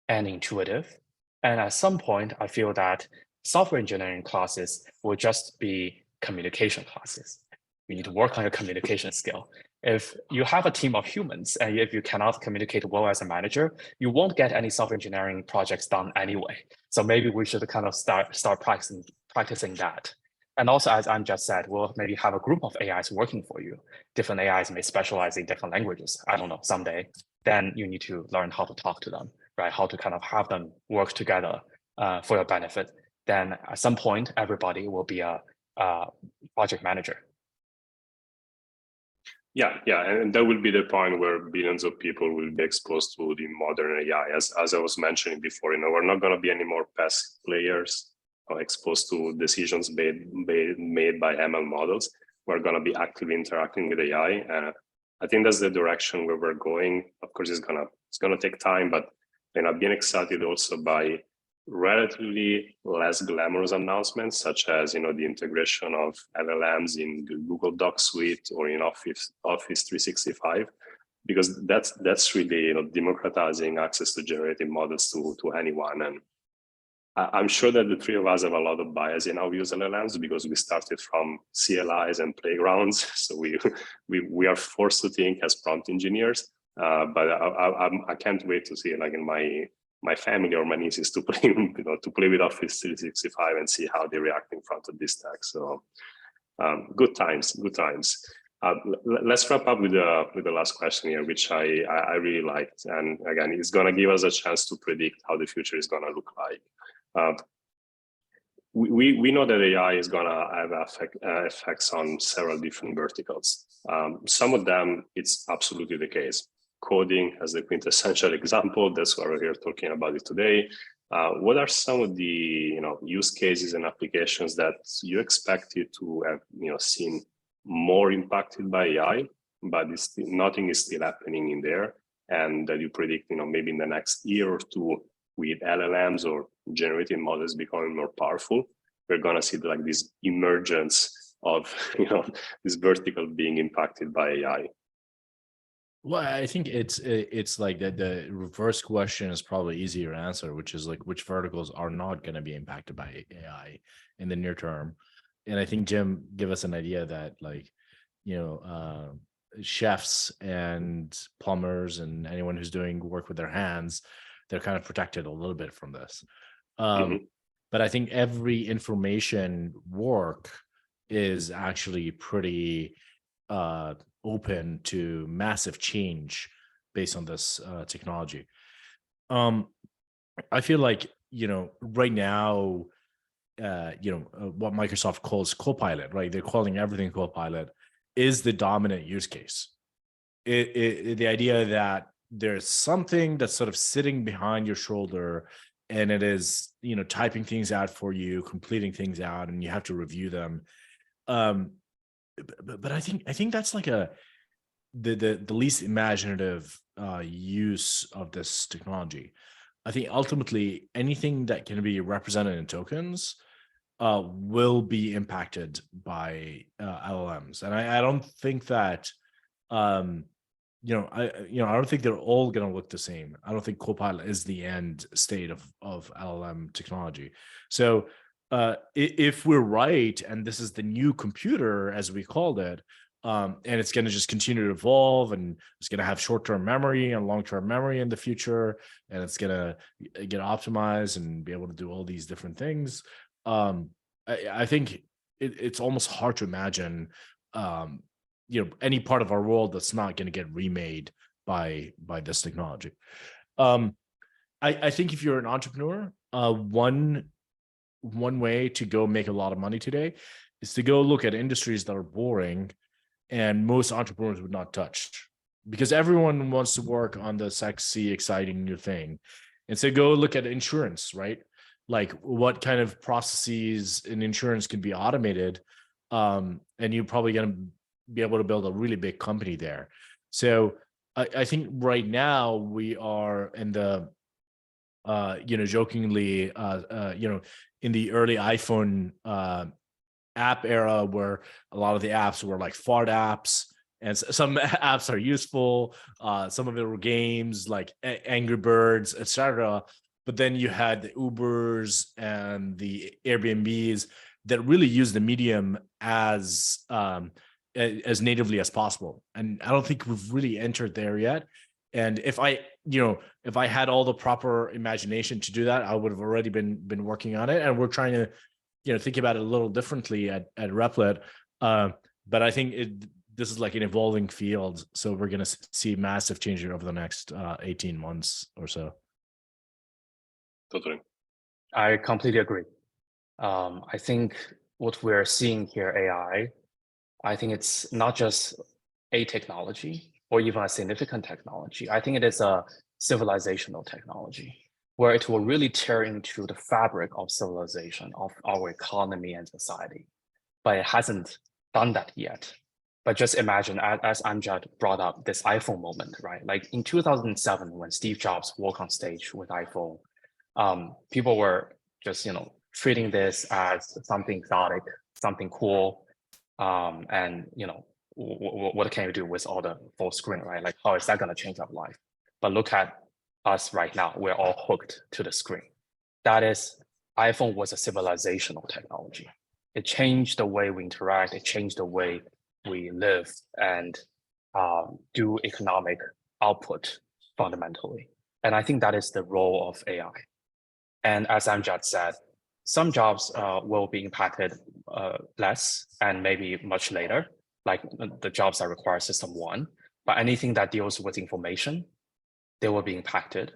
and intuitive. And at some point, I feel that software engineering classes will just be communication classes. You need to work on your communication skill. If you have a team of humans and if you cannot communicate well as a manager, you won't get any software engineering projects done anyway. So maybe we should kind of start practicing that. And also, as Amjad said, we'll maybe have a group of AIs working for you. Different AIs may specialize in different languages. I don't know, someday. Then you need to learn how to talk to them, right? How to kind of have them work together for your benefit. Then at some point, everybody will be a project manager. Yeah, and that will be the point where billions of people will be exposed to the modern AI. As I was mentioning before, we're not going to be any more passive players exposed to decisions made by ML models. We're going to be actively interacting with AI. I think that's the direction where we're going. Of course, it's gonna take time, but I've been excited also by relatively less glamorous announcements, such as the integration of LLMs in the Google Docs suite or in Office 365, because that's really democratizing access to generative models to anyone. And I'm sure that the three of us have a lot of bias in how we use LLMs because we started from CLIs and playgrounds, so we are forced to think as prompt engineers. But I can't wait to see, like, in my family or my nieces to play, to play with Office 365 and see how they react in front of this tech. So good times. Let's wrap up with the last question here, which I really liked, and again, it's going to give us a chance to predict how the future is going to look like. we know that AI is going to have effects on several different verticals. Some of them, it's absolutely the case. Coding as the quintessential example, that's why we're here talking about it today. What are some of the use cases and applications that you expected to have seen more impacted by AI, but nothing is still happening in there, and that you predict maybe in the next year or two, with LLMs or generative models becoming more powerful, we're going to see like this emergence of this vertical being impacted by AI? Well, I think it's like that. The reverse question is probably easier to answer, which is like which verticals are not going to be impacted by AI in the near term. And I think Jim give us an idea that like, chefs and plumbers and anyone who's doing work with their hands, they're kind of protected a little bit from this. But I think every information work is actually pretty open to massive change based on this technology. I feel like, right now, what Microsoft calls Copilot, right? They're calling everything Copilot, is the dominant use case. The idea that there's something that's sort of sitting behind your shoulder and it is, typing things out for you, completing things out, and you have to review them. But I think that's like the least imaginative use of this technology. I think ultimately anything that can be represented in tokens will be impacted by LLMs, and I don't think that I don't think they're all going to look the same. I don't think Copilot is the end state of LLM technology. So if we're right, and this is the new computer, as we called it, and it's going to just continue to evolve, and it's going to have short-term memory and long-term memory in the future, and it's going to get optimized and be able to do all these different things. I think it's almost hard to imagine, any part of our world that's not going to get remade by this technology. I think if you're an entrepreneur, one way to go make a lot of money today is to go look at industries that are boring and most entrepreneurs would not touch, because everyone wants to work on the sexy, exciting new thing. And so go look at insurance, right? Like what kind of processes in insurance can be automated, and you're probably going to be able to build a really big company there. So I think right now we are in the jokingly in the early iPhone app era, where a lot of the apps were like fart apps, and some apps are useful, some of it were games like Angry Birds, etc. But then you had the Ubers and the Airbnbs that really use the medium as natively as possible, and I don't think we've really entered there yet. And if I had all the proper imagination to do that, I would have already been working on it. And we're trying to think about it a little differently at Replit, but I think this is like an evolving field, so we're going to see massive change over the next 18 months or so. Totally. I completely agree. I think what we're seeing here, AI, I think it's not just a technology or even a significant technology. I think it is a civilizational technology where it will really tear into the fabric of civilization, of our economy and society. But it hasn't done that yet. But just imagine, as Amjad brought up, this iPhone moment, right? Like in 2007, when Steve Jobs walked on stage with iPhone, people were just, treating this as something exotic, something cool. And what can you do with all the full screen, right? Like, how is that going to change our life? But look at us right now. We're all hooked to the screen. That is, iPhone was a civilizational technology. It changed the way we interact. It changed the way we live and do economic output fundamentally. And I think that is the role of AI. And as Amjad said, some jobs will be impacted less and maybe much later, like the jobs that require system one. But anything that deals with information, they will be impacted.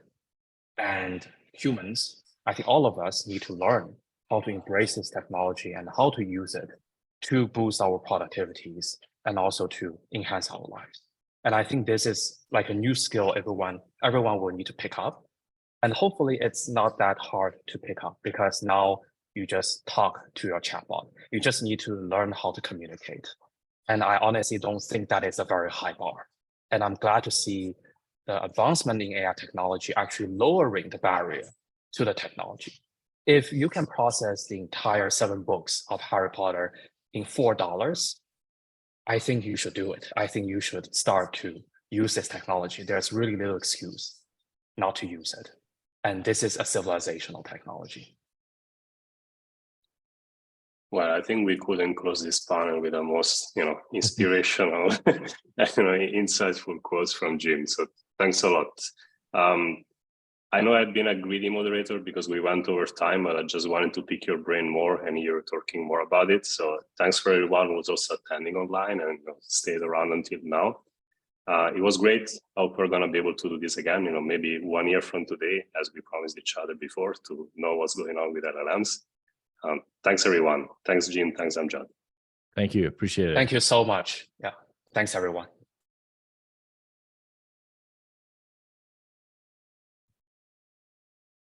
And humans, I think all of us need to learn how to embrace this technology and how to use it to boost our productivities and also to enhance our lives. And I think this is like a new skill everyone will need to pick up. And hopefully it's not that hard to pick up because now you just talk to your chatbot. You just need to learn how to communicate. And I honestly don't think that is a very high bar. And I'm glad to see the advancement in AI technology actually lowering the barrier to the technology. If you can process the entire 7 books of Harry Potter in $4, I think you should do it. I think you should start to use this technology. There's really little excuse not to use it. And this is a civilizational technology. Well, I think we couldn't close this panel with the most, inspirational, insightful quotes from Jim. So thanks a lot. I know I've been a greedy moderator because we went over time, but I just wanted to pick your brain more and hear you talking more about it. So thanks for everyone who was also attending online and stayed around until now. It was great. I hope we're going to be able to do this again, maybe 1 year from today, as we promised each other before, to know what's going on with LLMs. Thanks, everyone. Thanks, Jim. Thanks, Amjad. Thank you. Appreciate it. Thank you so much. Yeah. Thanks, everyone.